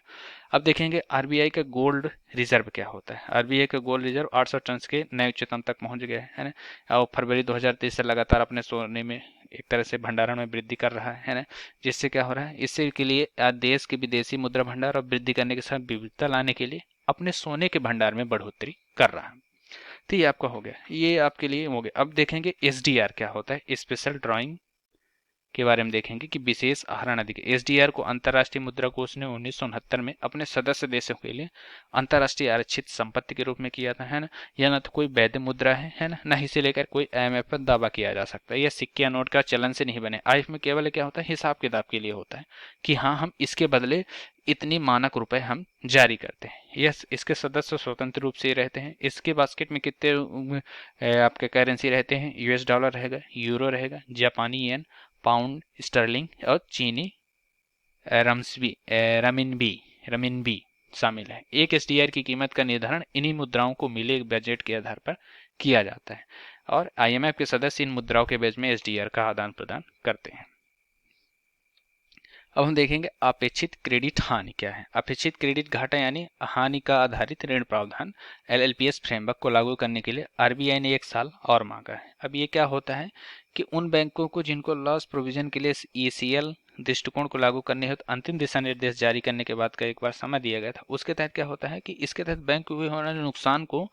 A: अब देखेंगे आरबीआई का गोल्ड रिजर्व क्या होता है। आरबीआई का गोल्ड रिजर्व 800 टन के नए उच्चतम तक पहुंच गया है ना। और फरवरी 2023 से लगातार अपने सोने में एक तरह से भंडारण में वृद्धि कर रहा है ना। जिससे क्या हो रहा है, इससे के लिए देश के विदेशी मुद्रा भंडार और वृद्धि करने के साथ विविधता लाने के लिए अपने सोने के भंडार में बढ़ोतरी कर रहा है। तो ये आपका हो गया, ये आपके लिए हो गया। अब देखेंगे एसडीआर क्या होता है, स्पेशल ड्राइंग के बारे में देखेंगे कि विशेष आहरण अधिकार। एसडीआर को अंतर्राष्ट्रीय मुद्रा कोष ने 1969 में अपने सदस्य देशों के लिए अंतर्राष्ट्रीय आरक्षित संपत्ति के रूप में किया था, है ना। यह न तो कोई वैध मुद्रा है ना, न इसे लेकर कोई IMF पर दावा किया जा सकता है। यह सिक्के या नोट का चलन से नहीं बने। IMF में केवल क्या होता है, हिसाब किताब के लिए होता है कि हाँ, हम इसके बदले इतनी मानक रुपए हम जारी करते हैं। यस, इसके सदस्य स्वतंत्र रूप से रहते हैं। इसके बास्केट में कितने आपके करेंसी रहते हैं? US डॉलर रहेगा, यूरो रहेगा, जापानी येन, पाउंड स्टर्लिंग और चीनी रमिनबी शामिल है। एक एसडीआर की कीमत का निर्धारण इन्हीं मुद्राओं को मिले बजट के आधार पर किया जाता है और IMF के सदस्य इन मुद्राओं के बीच में एसडीआर का आदान प्रदान करते हैं। अब हम देखेंगे अपेक्षित क्रेडिट हानि क्या है। अपेक्षित क्रेडिट घाटा यानी हानि का आधारित ऋण प्रावधान LLPS फ्रेमवर्क को लागू करने के लिए RBI ने 1 साल और मांगा है। अब ये क्या होता है कि उन बैंकों को जिनको लॉस प्रोविजन के लिए ECL दृष्टिकोण को लागू करने हेतु अंतिम दिशा निर्देश जारी करने के बाद का एक बार समय दिया गया था, उसके तहत क्या होता है कि इसके तहत बैंक को हुए होने वाले नुकसान को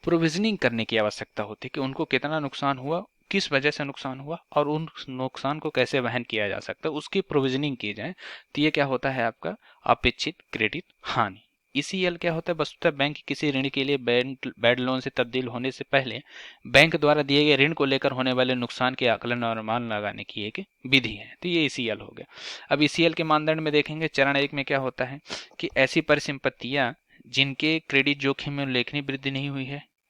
A: प्रोविजनिंग करने की आवश्यकता होती है कि उनको कितना नुकसान हुआ, किस वजह से नुकसान हुआ और उन नुकसान को कैसे वहन किया जा सकता है, उसकी प्रोविजनिंग की जाए। तो ये क्या होता है आपका अपेक्षित क्रेडिट हानि। ECL क्या होता है? वस्तुतः बैंक किसी ऋण के लिए बैड लोन से तब्दील होने से पहले बैंक द्वारा दिए गए ऋण को लेकर होने वाले नुकसान के आकलन और अनुमान लगाने की एक विधि है। तो ये ECL हो गया। अब ECL के मानदंड में देखेंगे, चरण 1 में क्या होता है कि ऐसी परिसंपत्तियां जिनके क्रेडिट जोखिम में उल्लेखनीय वृद्धि नहीं हुई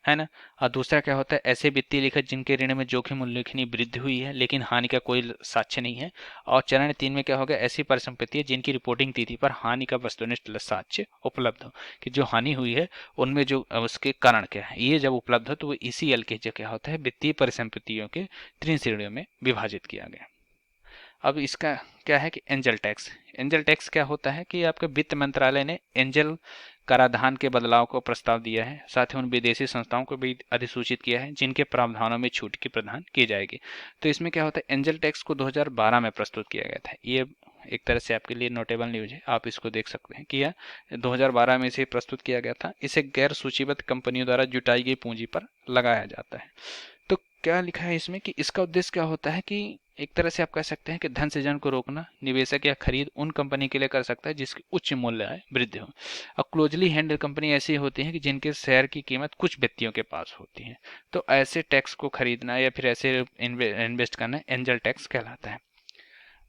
A: है ना। और दूसरा क्या होता है, ऐसे वित्तीय लेखा जिनके ऋण में जोखिम उल्लेखनीय वृद्धि हुई है लेकिन हानि का कोई साक्ष्य नहीं है। और चरण 3 में क्या होगा, ऐसी परिसंपत्तियां जिनकी रिपोर्टिंग तिथि पर हानि का वस्तुनिष्ठ साक्ष्य उपलब्ध हो कि जो हानि हुई है उनमें जो उसके कारण क्या है, ये जब उपलब्ध हो तो वो ECL के जो क्या होता है वित्तीय परिसंपत्तियों के 3 श्रेणियों में विभाजित किया गया। अब इसका क्या है कि एंजल टैक्स। एंजल टैक्स क्या होता है कि आपके वित्त मंत्रालय ने एंजल कराधान के बदलाव को प्रस्ताव दिया है, साथ ही उन विदेशी संस्थाओं को भी अधिसूचित किया है जिनके प्रावधानों में छूट की प्रदान की जाएगी। तो इसमें क्या होता है, एंजल टैक्स को 2012 में प्रस्तुत किया गया था। ये एक तरह से आपके लिए नोटेबल न्यूज है, आप इसको देख सकते हैं कि यह 2012 में इसे प्रस्तुत किया गया था। इसे गैर सूचीबद्ध कंपनियों द्वारा जुटाई गई पूंजी पर लगाया जाता है। तो क्या लिखा है इसमें कि इसका उद्देश्य क्या होता है कि एक तरह से आप कह सकते हैं कि धन सृजन को रोकना, निवेशक या खरीद उन कंपनी के लिए कर सकता है जिसकी उच्च मूल्य है वृद्धि हो। और क्लोजली हैंडल कंपनी ऐसी होती है कि जिनके शेयर की कीमत कुछ व्यक्तियों के पास होती है। तो ऐसे टैक्स को खरीदना या फिर ऐसे इन्वेस्ट करना एंजल टैक्स कहलाता है।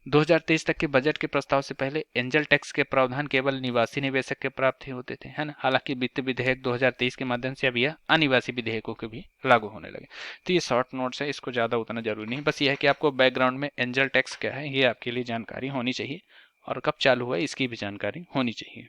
A: 2023 तक के बजट के प्रस्ताव से पहले एंजल टैक्स के प्रावधान केवल निवासी निवेशक के प्राप्त ही होते थे, है ना। हालांकि वित्त विधेयक 2023 के माध्यम से अब यह अनिवासी विधेयकों के भी लागू होने लगे। तो ये शॉर्ट नोट्स है, इसको ज़्यादा उतना जरूरी नहीं, बस ये है कि आपको बैकग्राउंड में एंजल टैक्स क्या है ये आपके लिए जानकारी होनी चाहिए और कब चालू हुआ इसकी भी जानकारी होनी चाहिए।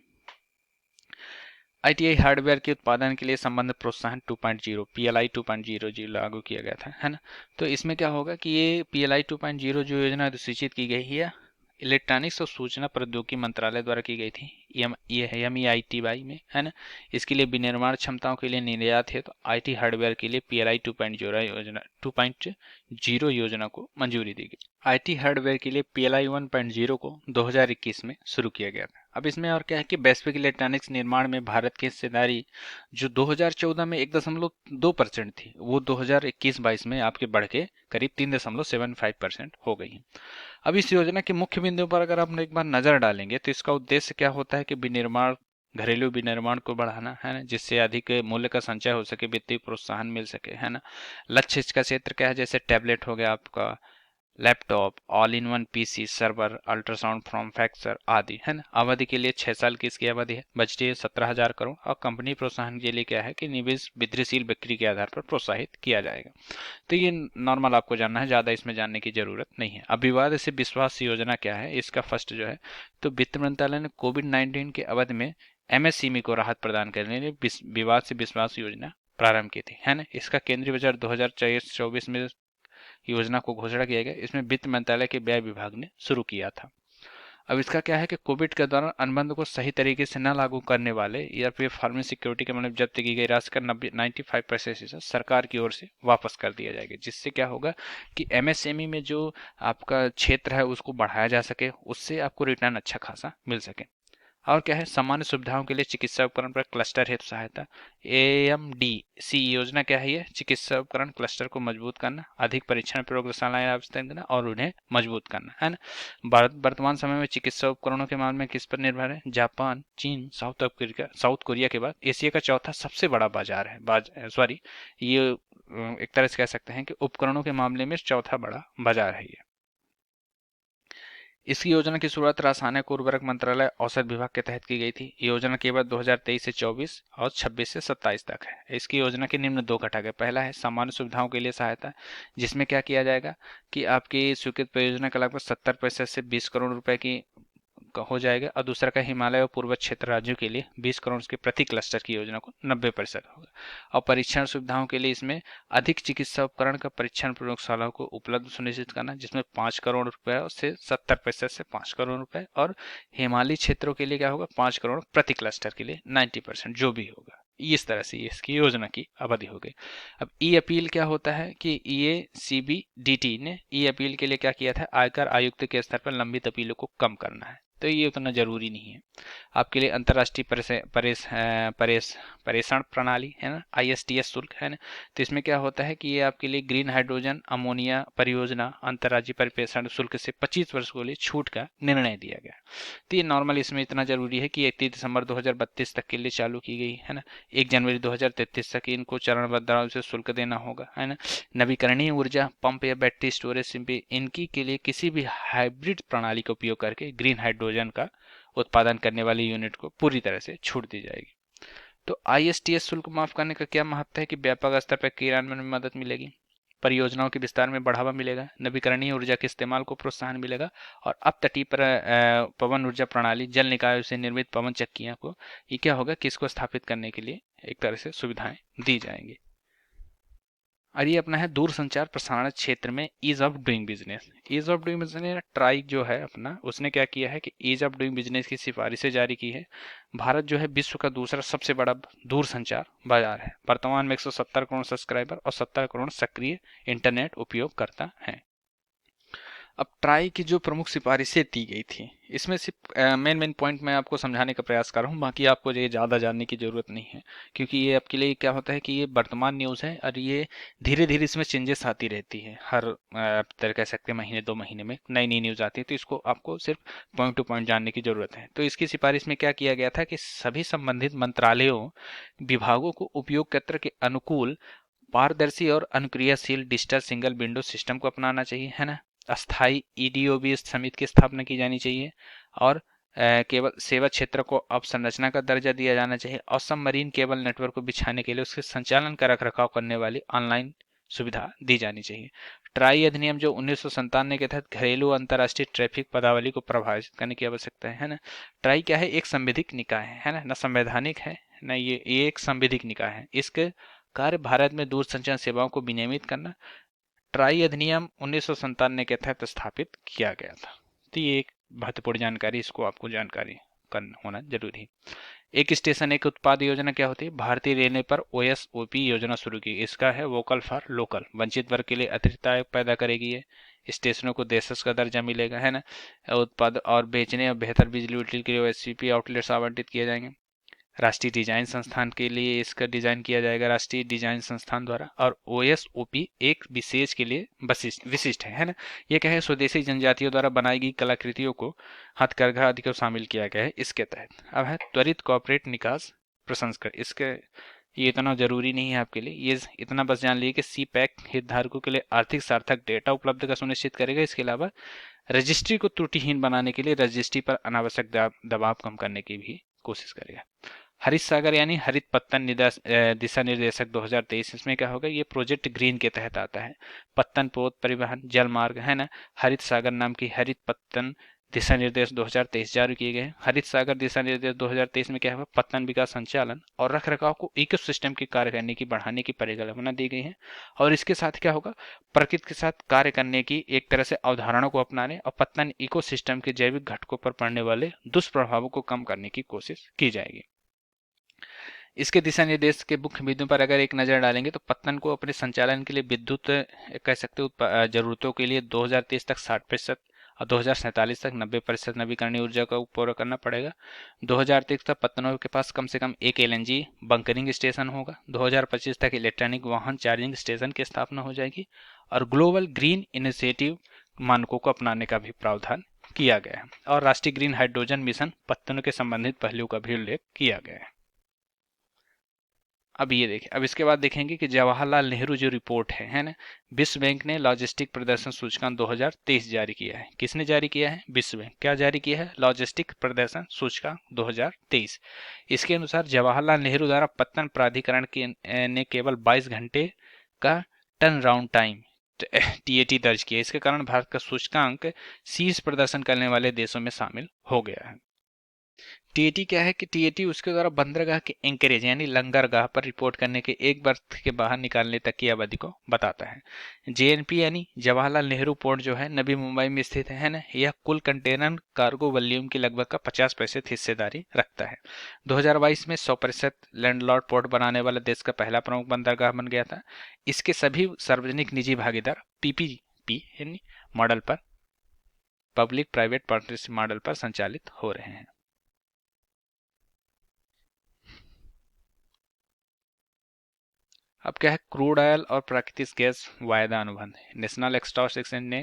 A: ITI हार्डवेयर के उत्पादन के लिए संबंध प्रोत्साहन 2.0 PLI 2.0 लागू किया गया था, है ना। तो इसमें क्या होगा कि ये PLI 2.0 जो योजना अधिसूचित की गई है इलेक्ट्रॉनिक्स और सूचना प्रौद्योगिकी मंत्रालय द्वारा की गई थी, MEITY में, है ना। इसके लिए विनिर्माण क्षमताओं के लिए निर्यात है तो IT हार्डवेयर के लिए PLI 2.0 योजना को मंजूरी दी गई। IT हार्डवेयर के लिए PLI 1.0 को 2021 में शुरू किया गया था। अब इसमें और क्या है कि वैश्विक इलेक्ट्रॉनिक्स निर्माण में भारत की हिस्सेदारी जो 2014 में 1.2% थी वो 2021-22 में आपके बढ़ के करीब 3.75% हो गई है। अब इस योजना के मुख्य बिंदुओं पर अगर आप एक बार नजर डालेंगे तो इसका उद्देश्य क्या होता है कि विनिर्माण, घरेलू विनिर्माण को बढ़ाना, है ना, जिससे अधिक मूल्य का संचय हो सके, वित्तीय प्रोत्साहन मिल सके, है ना। लक्ष्य इसका क्षेत्र क्या है, जैसे टैबलेट हो गया आपका, laptop, all in one PC, server, ultrasound form factor आदि, है ना। अवधि के लिए 6 साल की इसकी अवधि है। बजटीय 17,000 करोड़ और कंपनी प्रोत्साहन के लिए क्या है कि निवेश वृद्धिशील बिक्री के आधार पर प्रोत्साहित किया जाएगा। तो ये नॉर्मल आपको जानना है, ज़्यादा इसमें जानने की जरूरत नहीं है। अब विवाद से विश्वास योजना क्या है, इसका फर्स्ट जो है तो वित्त मंत्रालय ने कोविड-19 के अवधि में MSME को राहत प्रदान करने के लिए विवाद से विश्वास योजना प्रारंभ की थी, है ना। इसका केंद्रीय बजट 2023-24 में योजना को घोषणा किया गया। इसमें वित्त मंत्रालय के व्यय विभाग ने शुरू किया था। अब इसका क्या है कि कोविड के दौरान अनुबंध को सही तरीके से न लागू करने वाले या फिर फार्मेसी सिक्योरिटी के मतलब जब्त की गई राशि का 95% सरकार की ओर से वापस कर दिया जाएगा, जिससे क्या होगा कि MSME में जो आपका क्षेत्र है उसको बढ़ाया जा सके, उससे आपको रिटर्न अच्छा खासा मिल सके। और क्या है, सामान्य सुविधाओं के लिए चिकित्सा उपकरण पर क्लस्टर हेतु सहायता। AMDC योजना क्या है, ये चिकित्सा उपकरण क्लस्टर को मजबूत करना, अधिक परीक्षण प्रयोगशालाएं स्थापित करना और उन्हें मजबूत करना है ना। वर्तमान समय में चिकित्सा उपकरणों के मामले में किस पर निर्भर है, जापान, चीन, साउथ कोरिया के बाद एशिया का चौथा सबसे बड़ा बाजार है, सॉरी ये एक तरह से कह सकते हैं कि उपकरणों के मामले में चौथा बड़ा बाजार है ये। इसकी योजना की शुरुआत रासायनिक उर्वरक मंत्रालय औषध विभाग के तहत की गई थी। योजना केवल 2023 से 24 और 26 से 27 तक है। इसकी योजना के निम्न दो घटक है। पहला है सामान्य सुविधाओं के लिए सहायता, जिसमें क्या किया जाएगा कि आपकी स्वीकृत परियोजना का लगभग 70% से 20 करोड़ रुपए की का हो जाएगा, और दूसरा का हिमालय और पूर्व क्षेत्र राज्यों के लिए 20 करोड़ के प्रति क्लस्टर की योजना को 90% होगा। और परीक्षण सुविधाओं के लिए इसमें अधिक चिकित्सा उपकरण का परीक्षण प्रयोगशालाओं को उपलब्ध सुनिश्चित करना, जिसमें 5 करोड़ रुपए से 70% से 5 करोड़ रुपए, और हिमालयी क्षेत्रों के लिए क्या होगा, 5 करोड़ प्रति क्लस्टर के लिए 90% जो भी होगा। इस तरह से इसकी योजना की अवधि हो गई। अब ई अपील क्या होता है कि ये CBDT ने ई अपील के लिए क्या किया था, आयकर आयुक्त के स्तर पर लंबित अपीलों को कम करना है, तो ये उतना जरूरी नहीं है आपके लिए। अंतर्राष्ट्रीय परेषण प्रणाली है ना, ISTS शुल्क है ना, तो इसमें क्या होता है कि ये आपके लिए ग्रीन हाइड्रोजन अमोनिया परियोजना अंतर्राज्यीय परिप्रेषण शुल्क से 25 वर्ष के लिए छूट का निर्णय दिया गया। तो ये नॉर्मल इसमें इतना जरूरी है कि 31 दिसंबर 2032 तक के लिए चालू की गई है ना। 1 जनवरी 2033 तक इनको चरणबद्ध से शुल्क देना होगा, है ना। नवीकरणीय ऊर्जा पंप या बैटरी स्टोरेज इनकी के लिए किसी भी हाइब्रिड प्रणाली का उपयोग करके ग्रीन हाइड्रोजन का उत्पादन करने वाली यूनिट को पूरी तरह से छूट दी जाएगी। तो ISTS शुल्क माफ करने का क्या महत्व है कि व्यापक स्तर पर क्रियान्वयन में मदद मिलेगी, परियोजनाओं के विस्तार में बढ़ावा मिलेगा, नवीकरणीय ऊर्जा के इस्तेमाल को प्रोत्साहन मिलेगा, और अब तटीय पर पवन ऊर्जा प्रणाली जल निकायों से निर्मित पवन चक्कियां को ये क्या होगा कि इसको स्थापित करने के लिए एक तरह से सुविधाएं दी जाएंगी। और ये अपना है दूर संचार प्रसारण क्षेत्र में ease of doing business. Ease of doing business TRAI जो है अपना, उसने क्या किया है कि ईज ऑफ डूइंग बिजनेस की सिफारिशें जारी की है। भारत जो है विश्व का दूसरा सबसे बड़ा दूर संचार बाजार है। वर्तमान में 170 करोड़ सब्सक्राइबर और 70 करोड़ सक्रिय इंटरनेट उपयोगकर्ता हैं। अब ट्राई की जो प्रमुख सिफारिशें दी गई थी, इसमें सिर्फ मेन पॉइंट मैं आपको समझाने का प्रयास कर रहा हूँ, बाकी आपको ये ज़्यादा जानने की ज़रूरत नहीं है, क्योंकि ये आपके लिए क्या होता है कि ये वर्तमान न्यूज़ है और ये धीरे धीरे इसमें चेंजेस आती रहती है। हर तरह कह सकते हैं महीने 2 महीने में नई नई न्यूज़ आती है, तो इसको आपको सिर्फ पॉइंट टू पॉइंट जानने की ज़रूरत है। तो इसकी सिफारिश में क्या किया गया था कि सभी संबंधित मंत्रालयों विभागों को उपयोगकर्ता के अनुकूल पारदर्शी और अनुक्रियाशील डिजिटल सिंगल विंडो सिस्टम को अपनाना चाहिए, है ना। अस्थायी EDOB समिति की स्थापना की जानी चाहिए, और केवल सेवा क्षेत्र को अवसंरचना का दर्जा दिया जाना चाहिए, और सबमरीन केबल नेटवर्क को बिछाने के लिए उसके संचालन का रखरखाव करने वाली ऑनलाइन सुविधा दी जानी चाहिए। ट्राई अधिनियम जो 1997 के तहत घरेलू अंतर्राष्ट्रीय ट्रैफिक पदावली को प्रभावित करने की आवश्यकता है ना। ट्राई क्या है, एक संवैधानिक निकाय है ना, न संवैधानिक है ना, ये एक संवैधानिक निकाय है। इसके कार्य भारत में दूरसंचार सेवाओं को विनियमित करना। ट्राई अधिनियम 1997 के तहत स्थापित किया गया था। तो ये एक महत्वपूर्ण जानकारी, इसको आपको जानकारी करना होना जरूरी है। एक स्टेशन एक उत्पाद योजना क्या होती है, भारतीय रेलवे पर OSOP योजना शुरू की। इसका है वोकल फॉर लोकल, वंचित वर्ग के लिए अतिरिक्त आय पैदा करेगी ये। स्टेशनों को देशज का दर्जा मिलेगा, है ना। उत्पाद और बेचने और बेहतर बिजली बिल के लिए OSPP आउटलेट्स आवंटित किए जाएंगे। राष्ट्रीय डिजाइन संस्थान के लिए इसका डिजाइन किया जाएगा राष्ट्रीय डिजाइन संस्थान द्वारा, और OSOP एक विशेष के लिए विशिष्ट है ना। ये क्या है, स्वदेशी जनजातियों द्वारा बनाई गई कलाकृतियों को हथकरघा आदि को शामिल किया गया है इसके तहत। अब है त्वरित कॉर्पोरेट निकास प्रसंस्करण, इसके ये इतना जरूरी नहीं है आपके लिए, ये इतना बस जान लीजिए कि CPEC हितधारकों के लिए आर्थिक सार्थक डेटा उपलब्ध का सुनिश्चित करेगा। इसके अलावा रजिस्ट्री को त्रुटिहीन बनाने के लिए रजिस्ट्री पर अनावश्यक दबाव कम करने की भी कोशिश करेगा। हरित सागर यानी हरित पत्तन दिशा निर्देशक 2023, इसमें क्या होगा, ये प्रोजेक्ट ग्रीन के तहत आता है। पत्तन पोत परिवहन जल मार्ग है ना, हरित सागर नाम की हरित पत्तन दिशा निर्देश 2023 जारी किए गए। हरित सागर दिशा निर्देश 2023 में क्या होगा, पत्तन विकास संचालन और रखरखाव को इकोसिस्टम की कार्य करने की बढ़ाने की परिकल्पना दी गई है। और इसके साथ क्या होगा, प्रकृति के साथ कार्य करने की एक तरह से अवधारणा को अपनाने और पत्तन इकोसिस्टम के जैविक घटकों पर पड़ने वाले दुष्प्रभावों को कम करने की कोशिश की जाएगी। इसके दिशा निर्देश के मुख्य बिंदुओं पर अगर एक नजर डालेंगे तो पत्तन को अपने संचालन के लिए विद्युत कह सकते हो जरूरतों के लिए 2023 तक 60% और 2047 तक 90% नवीकरणीय ऊर्जा का पूरा करना पड़ेगा। 2023 तक पत्तनों के पास कम से कम एक एलएनजी बंकरिंग स्टेशन होगा। 2025 तक इलेक्ट्रॉनिक वाहन चार्जिंग स्टेशन की स्थापना हो जाएगी और ग्लोबल ग्रीन इनिशिएटिव मानकों को अपनाने का भी प्रावधान किया गया है और राष्ट्रीय ग्रीन हाइड्रोजन मिशन पत्तनों के संबंधित पहलुओं का भी उल्लेख किया गया है। अब ये देखिए, अब इसके बाद देखेंगे कि जवाहरलाल नेहरू जो रिपोर्ट है ना, विश्व बैंक ने लॉजिस्टिक प्रदर्शन सूचकांक 2023 जारी किया है। किसने जारी किया है? विश्व बैंक। क्या जारी किया है? लॉजिस्टिक प्रदर्शन सूचकांक 2023। इसके अनुसार जवाहरलाल नेहरू द्वारा पत्तन प्राधिकरण ने केवल 22 घंटे का टर्न राउंड टाइम टीएटी दर्ज किया। इसके कारण भारत का सूचकांक शीर्ष प्रदर्शन करने वाले देशों में शामिल हो गया है। टीएटी क्या है कि टीएटी उसके द्वारा बंदरगाह के एंकरेज यानी लंगरगाह पर रिपोर्ट करने के एक बर्थ के बाहर निकालने तक की अवधि को बताता है। जेएनपी यानी जवाहरलाल नेहरू पोर्ट जो है नवी मुंबई में स्थित है ना, यह कुल कंटेनर कार्गो वॉल्यूम की लगभग का 50% हिस्सेदारी रखता है। 2022 में 100% लैंडलॉर्ड पोर्ट बनाने वाला देश का पहला प्रमुख बंदरगाह बन गया था। इसके सभी सार्वजनिक निजी भागीदार पीपीपी यानी मॉडल पर, पब्लिक प्राइवेट पार्टनरशिप मॉडल पर संचालित हो रहे हैं। अब क्या है, क्रूड ऑयल और प्राकृतिक गैस वायदा अनुबंध। नेशनल एक्सटॉक्स एक्सचेंज ने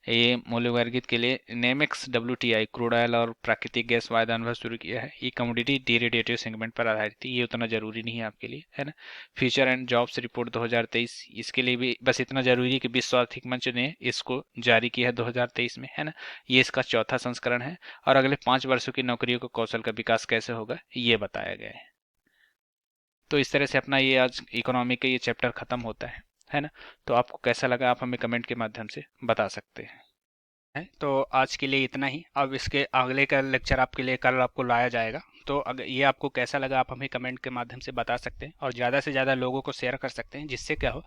A: ये मूल्य वर्गित के लिए नेमेक्स डब्ल्यूटीआई क्रूड ऑयल और प्राकृतिक गैस वायदा अनुबंध शुरू किया है। ये कमोडिटी डेरिवेटिव सेगमेंट पर आधारित थी, ये उतना जरूरी नहीं है आपके लिए, है ना। फ्यूचर एंड जॉब्स रिपोर्ट 2023, इसके लिए भी बस इतना जरूरी है कि विश्व आर्थिक मंच ने इसको जारी किया है 2023 में, है ना। ये इसका चौथा संस्करण है और अगले 5 वर्षों की नौकरियों को कौशल का विकास कैसे होगा ये बताया गया है। तो इस तरह से अपना ये आज इकोनॉमी का ये चैप्टर खत्म होता है ना। तो आपको कैसा लगा आप हमें कमेंट के माध्यम से बता सकते हैं। तो आज के लिए इतना ही। अब इसके अगले का लेक्चर आपके लिए कल आपको लाया जाएगा। तो अगर ये आपको कैसा लगा आप हमें कमेंट के माध्यम से बता सकते हैं और ज़्यादा से ज़्यादा लोगों को शेयर कर सकते हैं, जिससे क्या हो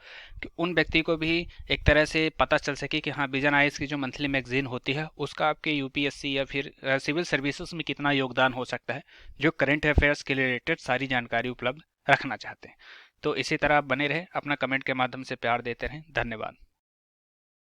A: कि उन व्यक्ति को भी एक तरह से पता चल सके कि हाँ, विजन आईएएस की जो मंथली मैगजीन होती है उसका आपके यूपीएससी या फिर सिविल सर्विसेज में कितना योगदान हो सकता है, जो करंट अफेयर्स के रिलेटेड सारी जानकारी उपलब्ध रखना चाहते हैं। तो इसी तरह आप बने रहे, अपना कमेंट के माध्यम से प्यार देते रहें। धन्यवाद।